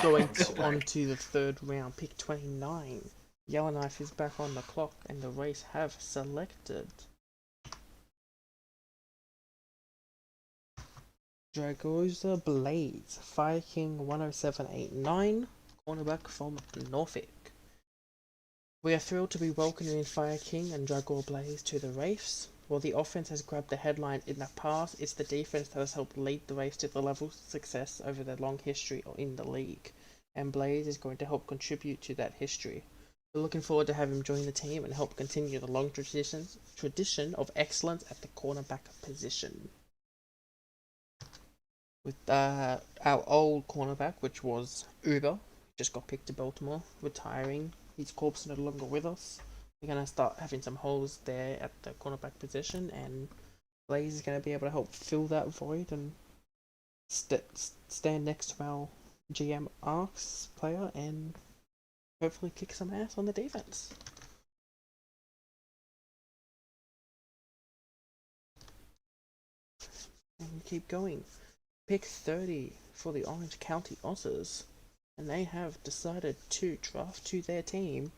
Going on to the third round, pick 29. Yellowknife is back on the clock, and the race have selected Dragoza Blades, Fire King 10789, cornerback from Norfolk. We are thrilled to be welcoming Fire King and Dragor Blaze to the race. While the offense has grabbed the headline in the past, it's the defense that has helped lead the race to the level of success over their long history in the league, and Blaze is going to help contribute to that history. We're looking forward to having him join the team and help continue the long tradition of excellence at the cornerback position. With our old cornerback, which was Uber, just got picked to Baltimore, retiring. His corpse no longer with us. We're going to start having some holes there at the cornerback position, and Blaze is going to be able to help fill that void and stand next to our GM Arcs player and hopefully kick some ass on the defense. And keep going. Pick 30 for the Orange County Otters, and they have decided to draft to their team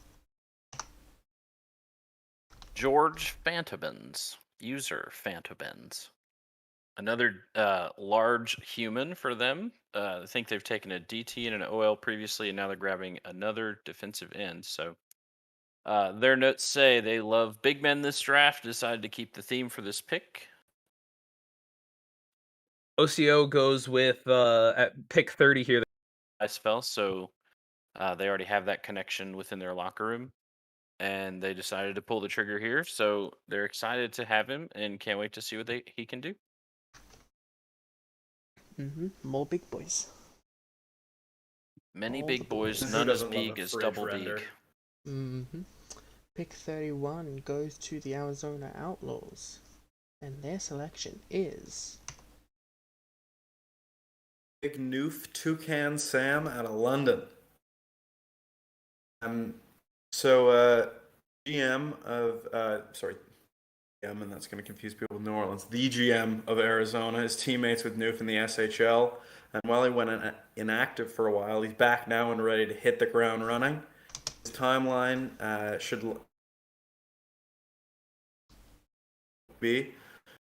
George Fantabens, user Fantabens. Another large human for them. I think they've taken a DT and an OL previously, and now they're grabbing another defensive end. So their notes say they love big men this draft, decided to keep the theme for this pick. OCO goes with at pick 30 here. I spell, so they already have that connection within their locker room, and they decided to pull the trigger here. So they're excited to have him and can't wait to see what he can do. more big boys. Many All big the boys, boys. Who none as doesn't love big a as fridge Double render? Beak. Mm-hmm. Pick 31 goes to the Arizona Outlaws, and their selection is Big Noof Toucan Sam out of London. GM of GM, and that's going to confuse people with New Orleans. The GM of Arizona is teammates with Noof in the SHL, and while he went inactive for a while, he's back now and ready to hit the ground running. His timeline should be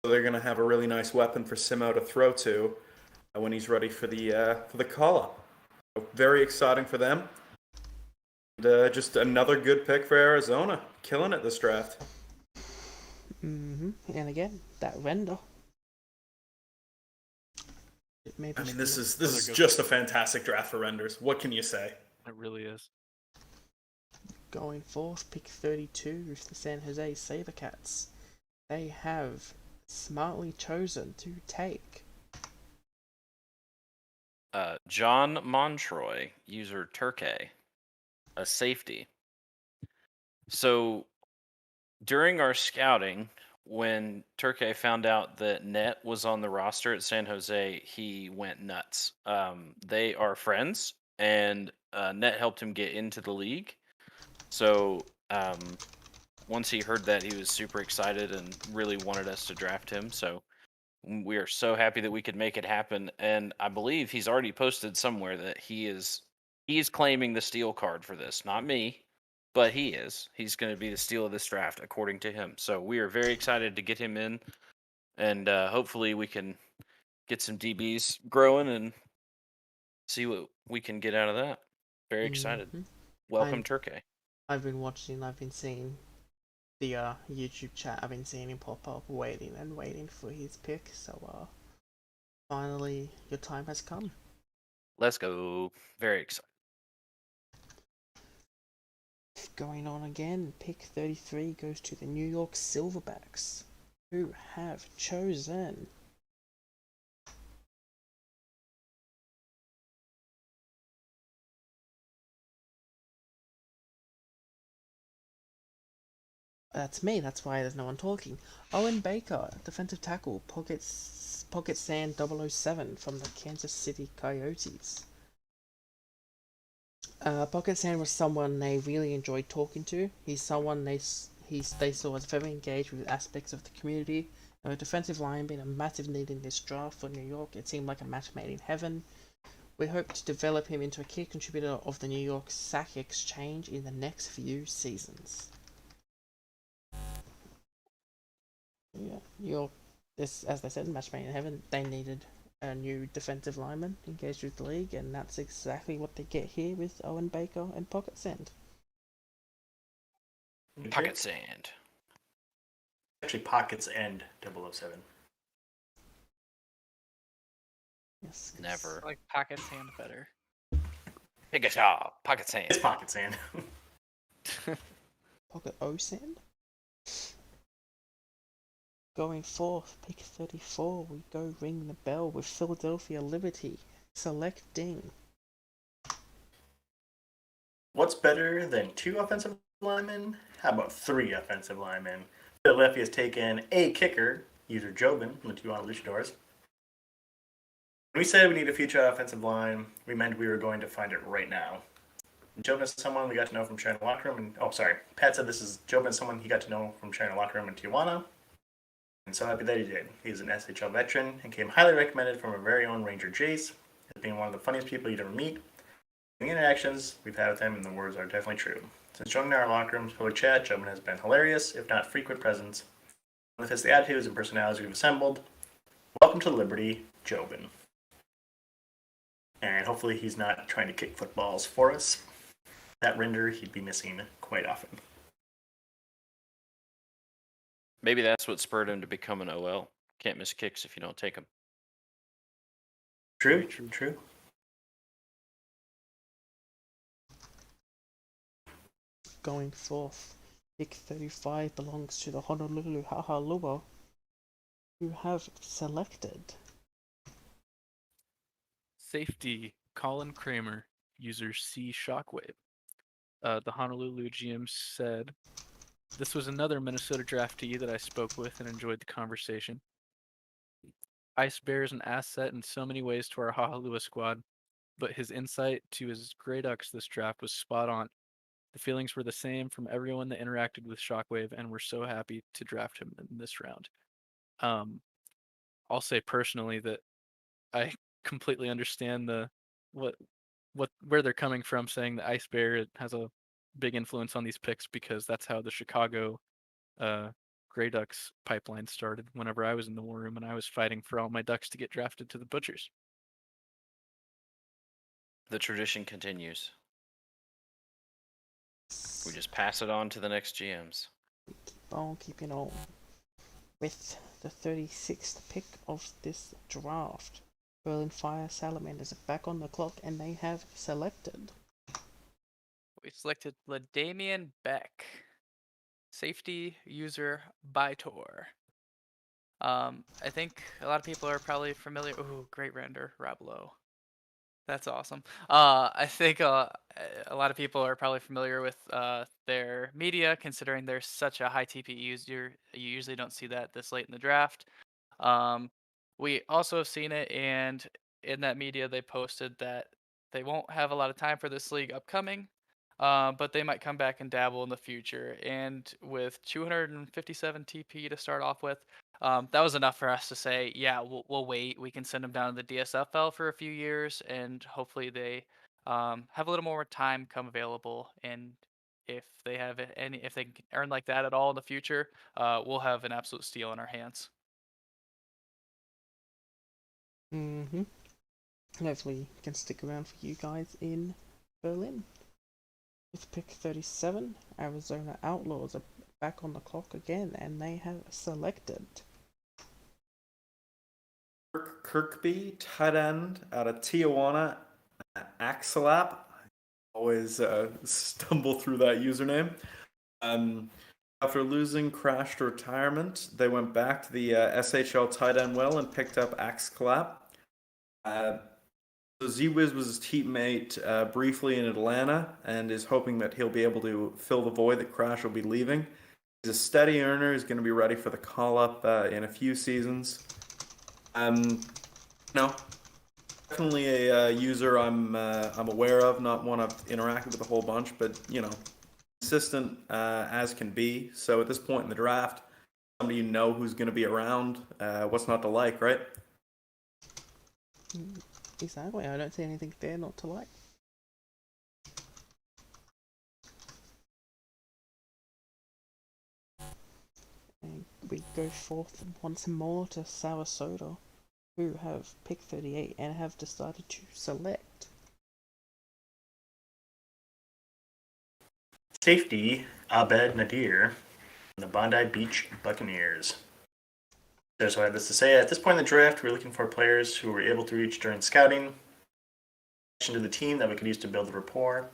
so they're going to have a really nice weapon for Simo to throw to when he's ready for the call up. So very exciting for them. And just another good pick for Arizona, killing it this draft. and again that render. I mean, this is Another good just a fantastic draft for renders. What can you say? It really is. Going fourth, pick 32 with the San Jose Sabercats. They have smartly chosen to take John Montroy, user Turkey, a safety. So during our scouting, when Turkey found out that Net was on the roster at San Jose, he went nuts. They are friends, and Net helped him get into the league. So once he heard that, he was super excited and really wanted us to draft him. So we are so happy that we could make it happen. And I believe he's already posted somewhere that he's claiming the steal card for this. Not me, but he is. He's going to be the steal of this draft, according to him. So we are very excited to get him in, and hopefully we can get some DBs growing and see what we can get out of that. Very excited. Welcome, Turkey. I've been watching, I've been seeing the YouTube chat, I've been seeing him pop up waiting and waiting for his pick, so finally your time has come. Let's go. Very excited. Going on again, pick 33 goes to the New York Silverbacks, who have chosen that's me, that's why there's no one talking. Owen Baker, defensive tackle, pocket sand 007 from the Kansas City Coyotes. Pocket Sand was someone they really enjoyed talking to. He's someone they saw as very engaged with aspects of the community. And with defensive line being a massive need in this draft for New York, it seemed like a match made in heaven. We hope to develop him into a key contributor of the New York Sack Exchange in the next few seasons. Yeah, this, as they said, match made in heaven. They needed a new defensive lineman engaged with the league, and that's exactly what they get here with Owen Baker and Pocket Sand. Pocket Sand. Actually, Pockets and 007. Yes. Never. I like Pocket Sand better. Pick a shot. Pocket Sand. It's Pocket Sand. Pocket O Sand. Going fourth, pick 34, we go ring the bell with Philadelphia Liberty, selecting. What's better than 2 offensive linemen? How about 3 offensive linemen? Philadelphia has taken a kicker, user Jobin from the Tijuana Luchadors. When we said we need a future offensive line, we meant we were going to find it right now. Jobin is someone we got to know from sharing a locker room. Pat said this is Jobin, someone he got to know from sharing a locker room in Tijuana. And so happy that he did. He's an SHL veteran and came highly recommended from our very own Ranger Jace as being one of the funniest people you'd ever meet. The interactions we've had with him and the words are definitely true. Since joining our locker rooms public chat, Jobin has been hilarious, if not frequent presence. With his the attitudes and personalities we've assembled, welcome to Liberty, Jobin. And hopefully he's not trying to kick footballs for us. That render he'd be missing quite often. Maybe that's what spurred him to become an OL. Can't miss kicks if you don't take them. True. Going fourth, pick 35 belongs to the Honolulu Hahalua, who have selected. Safety, Colin Kramer, user C Shockwave. The Honolulu GM said, "This was another Minnesota draftee that I spoke with and enjoyed the conversation. Ice Bear is an asset in so many ways to our Hahalua squad, but his insight to his Grey Ducks this draft was spot on. The feelings were the same from everyone that interacted with Shockwave, and we're so happy to draft him in this round." I'll say personally that I completely understand where they're coming from, saying that Ice Bear has a big influence on these picks, because that's how the Chicago Grey Ducks pipeline started whenever I was in the war room and I was fighting for all my ducks to get drafted to the Butchers. The tradition continues. We just pass it on to the next GMs. Keep on keeping on with the 36th pick of this draft. Berlin Fire Salamanders are back on the clock, and they have selected. We selected LaDamian Beck, safety user Bytor. I think a lot of people are probably familiar. Ooh, great render, Rob Lowe. That's awesome. I think a lot of people are probably familiar with their media, considering they're such a high TP user. You usually don't see that this late in the draft. We also have seen it, and in that media, they posted that they won't have a lot of time for this league upcoming, but they might come back and dabble in the future. And with 257 TP to start off with, that was enough for us to say, yeah, we'll wait. We can send them down to the DSFL for a few years, and hopefully they have a little more time come available. And if they have if they can earn like that at all in the future, we'll have an absolute steal in our hands. Hopefully can stick around for you guys in Berlin. With pick 37, Arizona Outlaws are back on the clock again, and they have selected Kirkby, tight end out of Tijuana, Axelap. Always stumble through that username. After losing Crash to retirement, they went back to the SHL tight end well and picked up Axelap. So Z-Wiz was his teammate briefly in Atlanta and is hoping that he'll be able to fill the void that Crash will be leaving. He's a steady earner. He's going to be ready for the call-up in a few seasons. Definitely a user I'm aware of, not one I've interacted with a whole bunch, but consistent as can be. So at this point in the draft, somebody you know who's going to be around. What's not to like, right? Exactly. I don't see anything there not to like. And we go forth once more to Sarasota, who have pick 38 and have decided to select Safety Abed Nadir, the Bondi Beach Buccaneers. So I have this to say: at this point in the draft, we're looking for players who were able to reach during scouting to the team that we could use to build a rapport.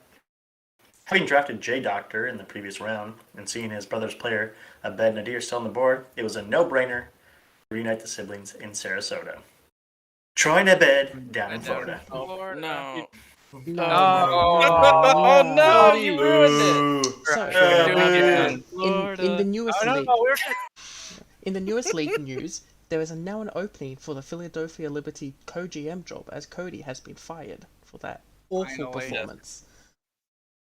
Having drafted J Doctor in the previous round and seeing his brother's player Abed Nadir still on the board, it was a no-brainer to reunite the siblings in Sarasota. Troy and Abed down in Florida. Oh, no. Oh, no, you ruined it. So, in the newest league, in the newest league news, there is now an opening for the Philadelphia Liberty co-GM job, as Cody has been fired for that awful performance.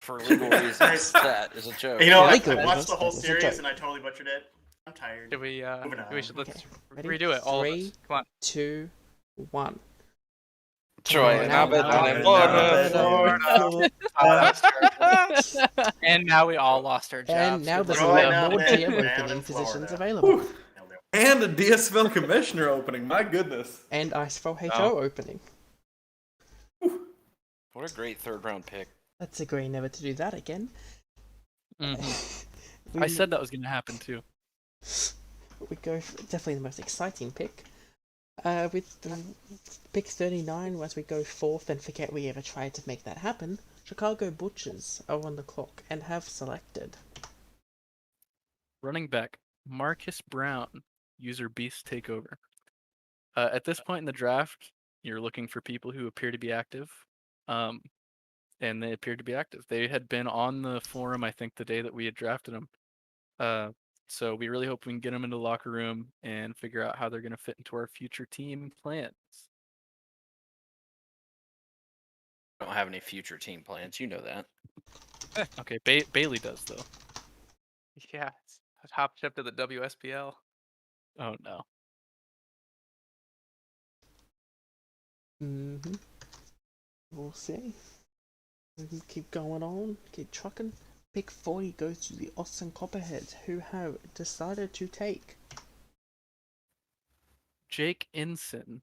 For legal reasons, that is a joke. You know, I Legal watched the whole reasons, that is a series joke. and I totally butchered it. I'm tired. Should we? Moving on. Let's Ready? redo it. All of 3, us. Come on. 2, 1. Troy and Abed down in Florida. And now we all lost our jobs. And now Good there's luck. a lot more Troy GM and opening Abed, positions Florida. available. And a DSFL commissioner opening. My goodness. And ISFL HO Oh. opening. What a great third-round pick. Let's agree never to do that again. I said that was going to happen too. We go for definitely the most exciting pick. With the pick 39, as we go forth and forget we ever tried to make that happen, Chicago Butchers are on the clock and have selected Running back Marcus Brown, user Beast Takeover. At this point in the draft, you're looking for people who appear to be active. and they appeared to be active. They had been on the forum, I think, the day that we had drafted them. So we really hope we can get them into the locker room and figure out how they're going to fit into our future team plans. Don't have any future team plans. You know that. Okay, Bailey does though. Yeah, it's a top ship to the WSPL. Oh no. We'll see. We can keep going on, keep trucking. Pick 40 goes to the Austin Copperheads, who have decided to take Jake Inson,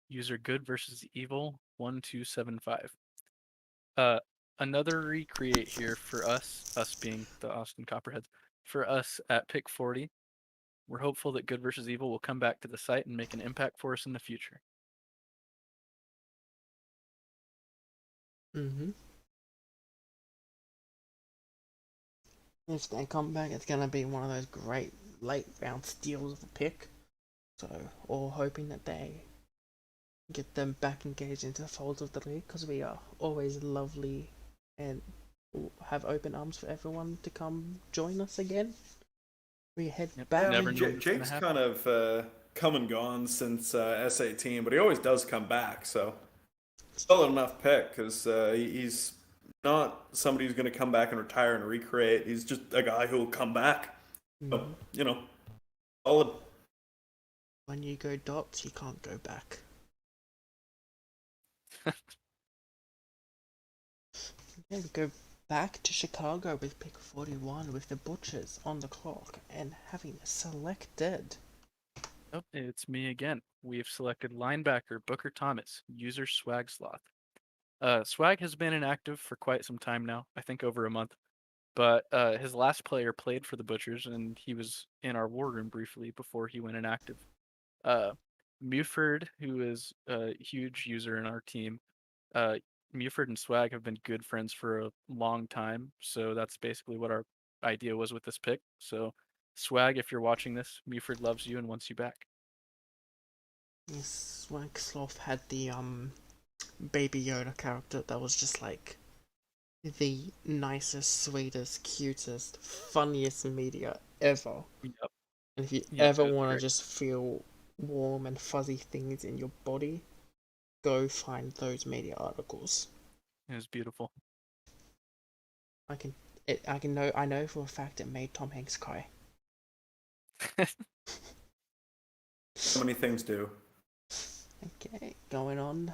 user good versus evil 1275. Another recreate here for us being the Austin Copperheads. For us at pick 40, we're hopeful that good versus evil will come back to the site and make an impact for us in the future. If they come back, it's gonna be one of those great late round steals of a pick. So, all hoping that they get them back engaged into the folds of the league, because we are always lovely and have open arms for everyone to come join us again. We head back. Never knew what was gonna Jake's happen. kind of come and gone since S18, but he always does come back. So solid enough pick because he's not somebody who's going to come back and retire and recreate. He's just a guy who will come back. So, solid. When you go dots, you can't go back. Okay, we go back to Chicago with pick 41 with the Butchers on the clock and having selected. Oh, it's me again. We've selected linebacker Booker Thomas, user Swag Sloth. Swag has been inactive for quite some time now, I think over a month. But his last player played for the Butchers, and he was in our war room briefly before he went inactive. Muford, who is a huge user in our team, Muford and Swag have been good friends for a long time, so that's basically what our idea was with this pick. So, Swag, if you're watching this, Muford loves you and wants you back. Yes, Swag Sloth had the Baby Yoda character that was just like the nicest, sweetest, cutest, funniest media ever. Yep. And if you Yeah, ever it was want to great. just feel warm and fuzzy things in your body, go find those media articles. It was beautiful. I know for a fact it made Tom Hanks cry. So many things do. Okay, going on.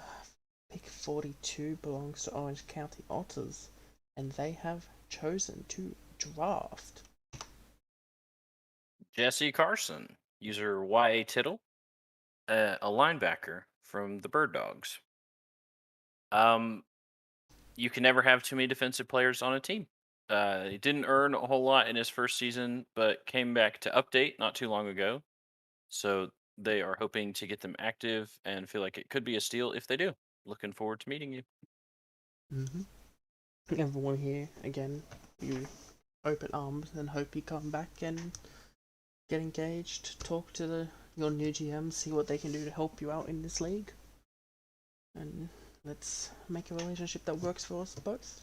Pick 42 belongs to Orange County Otters, and they have chosen to draft Jesse Carson, user YA Tittle, a linebacker from the Bird Dogs. You can never have too many defensive players on a team. He didn't earn a whole lot in his first season, but came back to update not too long ago. So they are hoping to get them active and feel like it could be a steal if they do. Looking forward to meeting you. Everyone here, again, you open arms and hope you come back and get engaged, talk to your new GM, see what they can do to help you out in this league. And let's make a relationship that works for us both.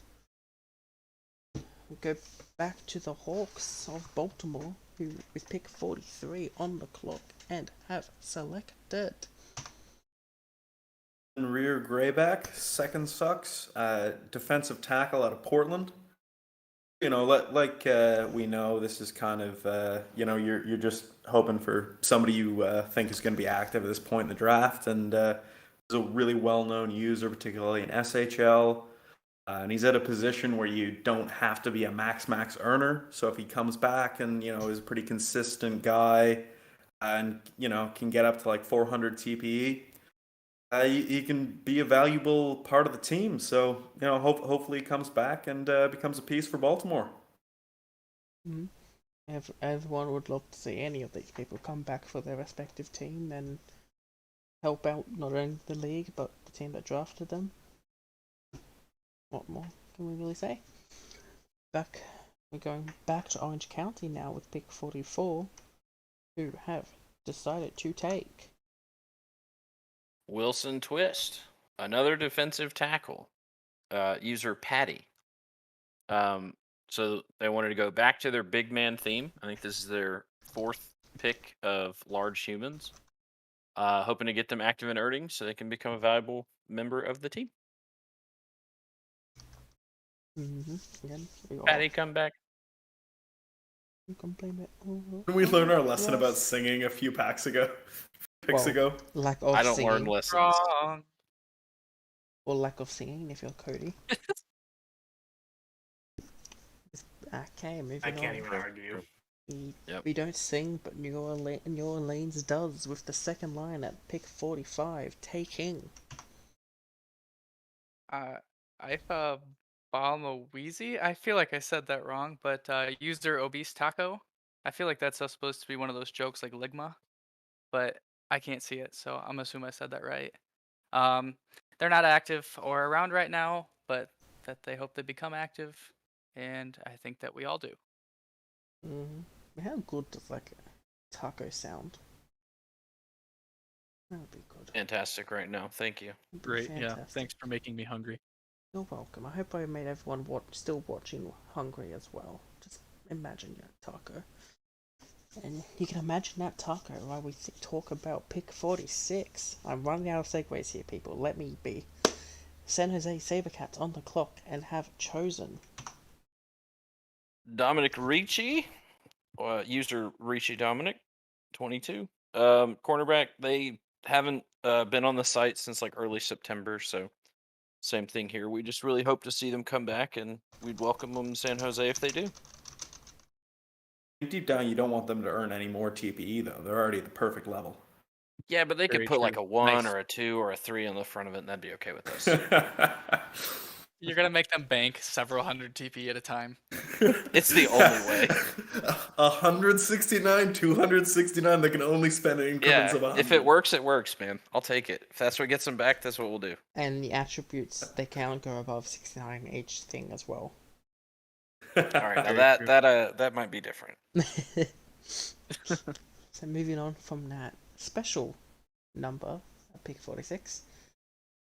We go back to the Hawks of Baltimore, who with pick 43 on the clock and have selected Rear Grayback, second sucks. Defensive tackle out of Portland. We know, this is kind of you're just hoping for somebody you think is going to be active at this point in the draft, and is a really well-known user, particularly in SHL. And he's at a position where you don't have to be a max earner. So if he comes back and is a pretty consistent guy, and can get up to like 400 TPE, he can be a valuable part of the team. So hopefully he comes back and becomes a piece for Baltimore. Everyone would love to see any of these people come back for their respective team and help out not only the league but the team that drafted them. What more can we really say? We're going back to Orange County now with pick 44, who have decided to take Wilson Twist, another defensive tackle. user Patty. So they wanted to go back to their big man theme. I think this is their 4th pick of large humans. Hoping to get them active and earning so they can become a valuable member of the team. Again, Patty, come back. You can blame it. Didn't we learn our lesson about singing a few picks ago? Lack of I don't singing. learn lessons. Wrong. Or lack of singing if you're Cody. Okay, moving on. I can't even argue. We don't sing, but New Orleans does, with the second line at pick 45, taking. Ifa Balmaweezy? I feel like I said that wrong, but user Obese Taco. I feel like that's supposed to be one of those jokes like Ligma, but I can't see it, so I'm assuming I said that right. They're not active or around right now, but that they hope they become active, and I think that we all do. How good does like a taco sound? That would be good. Fantastic right now. Thank you. That'd be Great. Yeah. fantastic. Thanks for making me hungry. You're welcome. I hope I made everyone still watching hungry as well. Just imagine your taco. And you can imagine that taco while we talk about pick 46. I'm running out of segues here, people. Let me be. San Jose Sabercats on the clock and have chosen Dominic Ricci, user Ricci Dominic, 22. Cornerback, they haven't been on the site since like early September, so same thing here. We just really hope to see them come back, and we'd welcome them in San Jose if they do. Deep down, you don't want them to earn any more TPE, though. They're already at the perfect level. Yeah, but they could Very put true. like a 1 Nice. or a 2 or a 3 on the front of it, and that'd be okay with us. You're gonna make them bank several hundred TP at a time. It's the only way. 169, 269, they can only spend in increments of 100. If it works, man. I'll take it. If that's what gets them back, that's what we'll do. and the attributes they can't go above 69 each thing as well. All right, now that might be different. So moving on from that special number at pick 46,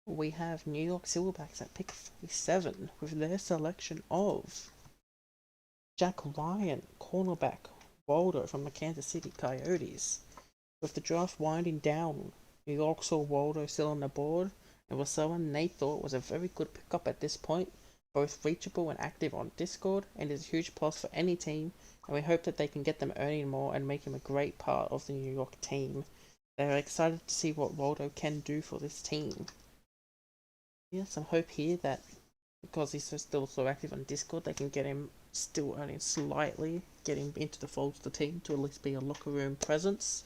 we have New York Silverbacks at pick 47 with their selection of Jack Ryan, cornerback, Waldo from the Kansas City Coyotes. With the draft winding down, New York saw Waldo still on the board and was someone they thought was a very good pickup at this point, both reachable and active on Discord, and is a huge plus for any team, and we hope that they can get them earning more and make him a great part of the New York team. They are excited to see what Waldo can do for this team. Yeah, some hope here that because he's still so active on Discord, they can get him still earning slightly, get him into the fold of the team to at least be a locker room presence.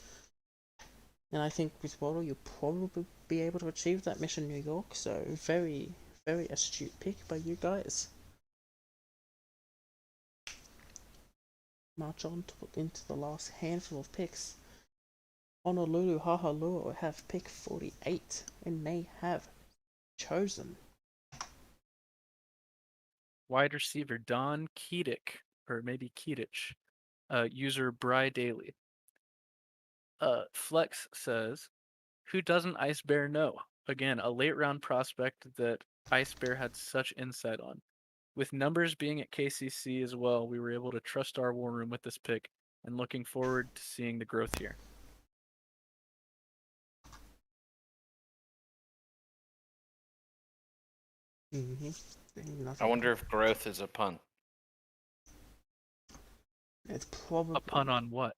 And I think with Waldo, you'll probably be able to achieve that mission, New York. So very, very astute pick by you guys. March on to put into the last handful of picks. Honolulu Hahalua have pick 48, and they have chosen Wide receiver Don Keatic, or maybe Keatich, user Bry Daly. Flex says, who doesn't Ice Bear know? Again, a late round prospect that Ice Bear had such insight on. With numbers being at KCC as well, we were able to trust our war room with this pick, and looking forward to seeing the growth here. I wonder if growth is a pun. It's probably A pun on what?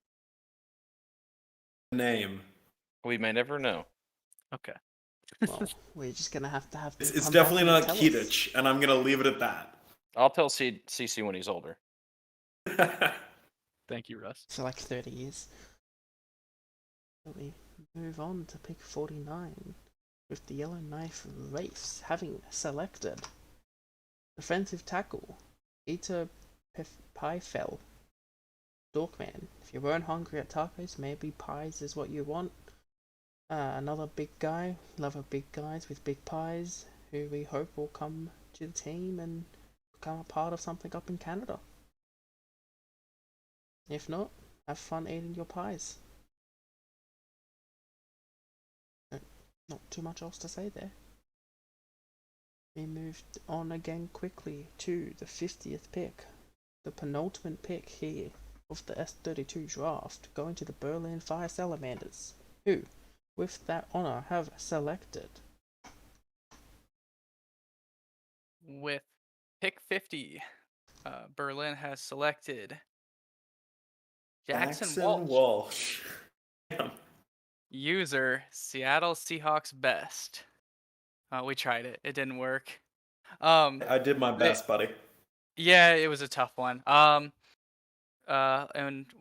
Name. We may never know. Okay. Well, we're just gonna have to have. It's definitely not Keatich, and I'm gonna leave it at that. I'll tell CC when he's older. Thank you, Russ. For like 30 years. So we move on to pick 49 with the Yellowknife Wraiths having selected defensive tackle Ito Piefel. Dorkman, if you weren't hungry at tacos, maybe pies is what you want. Another big guy, love of big guys with big pies, who we hope will come to the team and become a part of something up in Canada. If not, have fun eating your pies. Not too much else to say there. We moved on again quickly to the 50th pick, the penultimate pick here of the S32 draft, going to the Berlin Fire Salamanders, who, with that honor, have selected With pick 50, Berlin has selected Jackson Walsh. User Seattle Seahawks best. We tried it. It didn't work. I did my best, buddy. Yeah, it was a tough one. And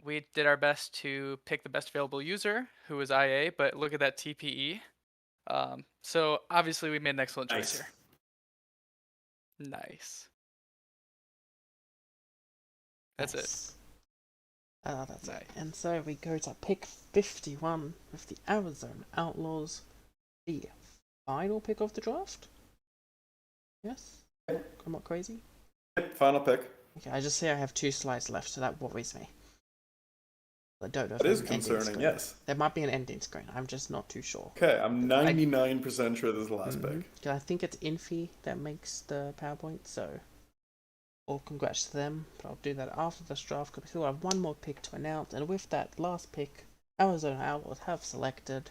we did our best to pick the best available user, who was IA, but look at that TPE. So obviously we made an excellent choice here. Nice. That's it. That's it. And so we go to pick 51 with the Arizona Outlaws, the final pick of the draft. Yes? I'm not crazy? Final pick. Okay, I just say I have 2 slides left, so that worries me. I don't know if That is there's an ending concerning, screen. yes. There might be an ending screen, I'm just not too sure. Okay, I'm 99% sure this is the last pick. I think it's Infi that makes the PowerPoint, so all congrats to them, but I'll do that after this draft because we still have one more pick to announce, and with that last pick, Arizona Outlaws have selected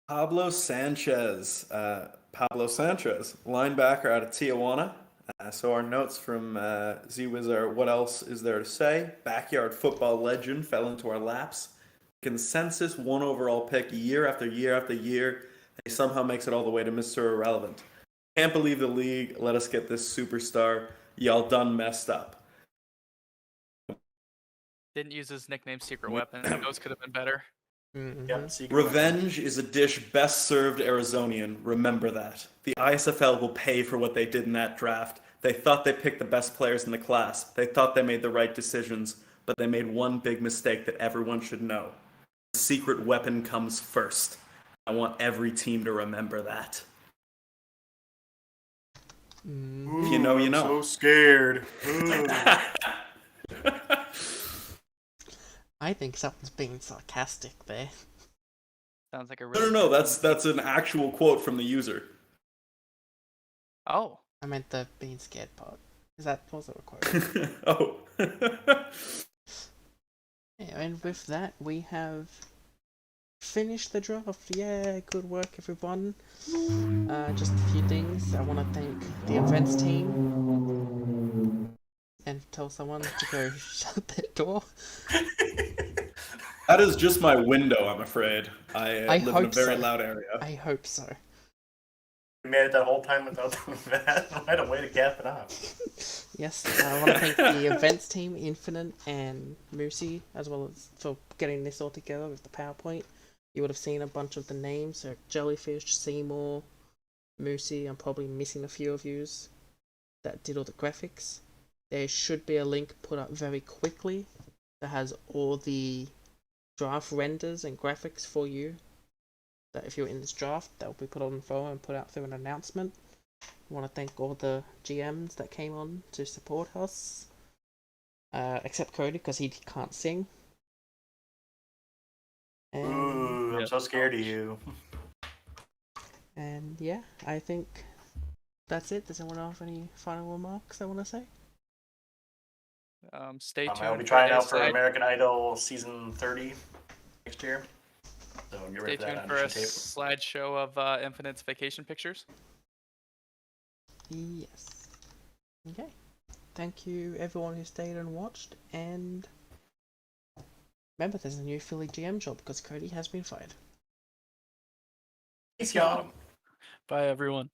Pablo Sanchez, linebacker out of Tijuana. So our notes from Z-Wiz are, what else is there to say? Backyard football legend fell into our laps. Consensus 1 overall pick year after year after year. And he somehow makes it all the way to Mr. Irrelevant. Can't believe the league let us get this superstar. Y'all done messed up. Didn't use his nickname Secret Weapon. Those could have been better. Yep, Revenge is a dish best served Arizonian. Remember that. The ISFL will pay for what they did in that draft. They thought they picked the best players in the class. They thought they made the right decisions, but they made one big mistake that everyone should know. The secret weapon comes first. I want every team to remember that. Ooh, you know, you I'm know. so scared. I think someone's being sarcastic there. Sounds like a really No. That's an actual quote from the user. Oh. I meant the being scared part. Is that also a quote? Oh. Yeah, and with that, we have finished the draft. Yeah, good work, everyone. Just a few things. I want to thank the events team and tell someone to go shut their door. That is just my window, I'm afraid. I live in a very so. loud area. I hope so. We made it that whole time without doing that. I had a way to cap it off. Yes, I want to thank the events team, Infinite and Moosey, as well as for getting this all together with the PowerPoint. You would have seen a bunch of the names, so Jellyfish, Seymour, Moosey. I'm probably missing a few of yous that did all the graphics. There should be a link put up very quickly that has all the draft renders and graphics for you. That if you're in this draft, that will be put on the phone and put out through an announcement. I want to thank all the GMs that came on to support us. Except Cody, because he can't sing. And, Ooh, I'm so scared of you. and yeah, I think that's it. Does anyone have any final remarks they want to say? Stay tuned. I'll be trying out for A American Idol season 30 next year. So get Stay ready for that tuned for a audition tape. slideshow of Infinite's vacation pictures. Yes. Okay. Thank you everyone who stayed and watched, and remember there's a new Philly GM job because Cody has been fired. Peace, y'all. Bye, everyone.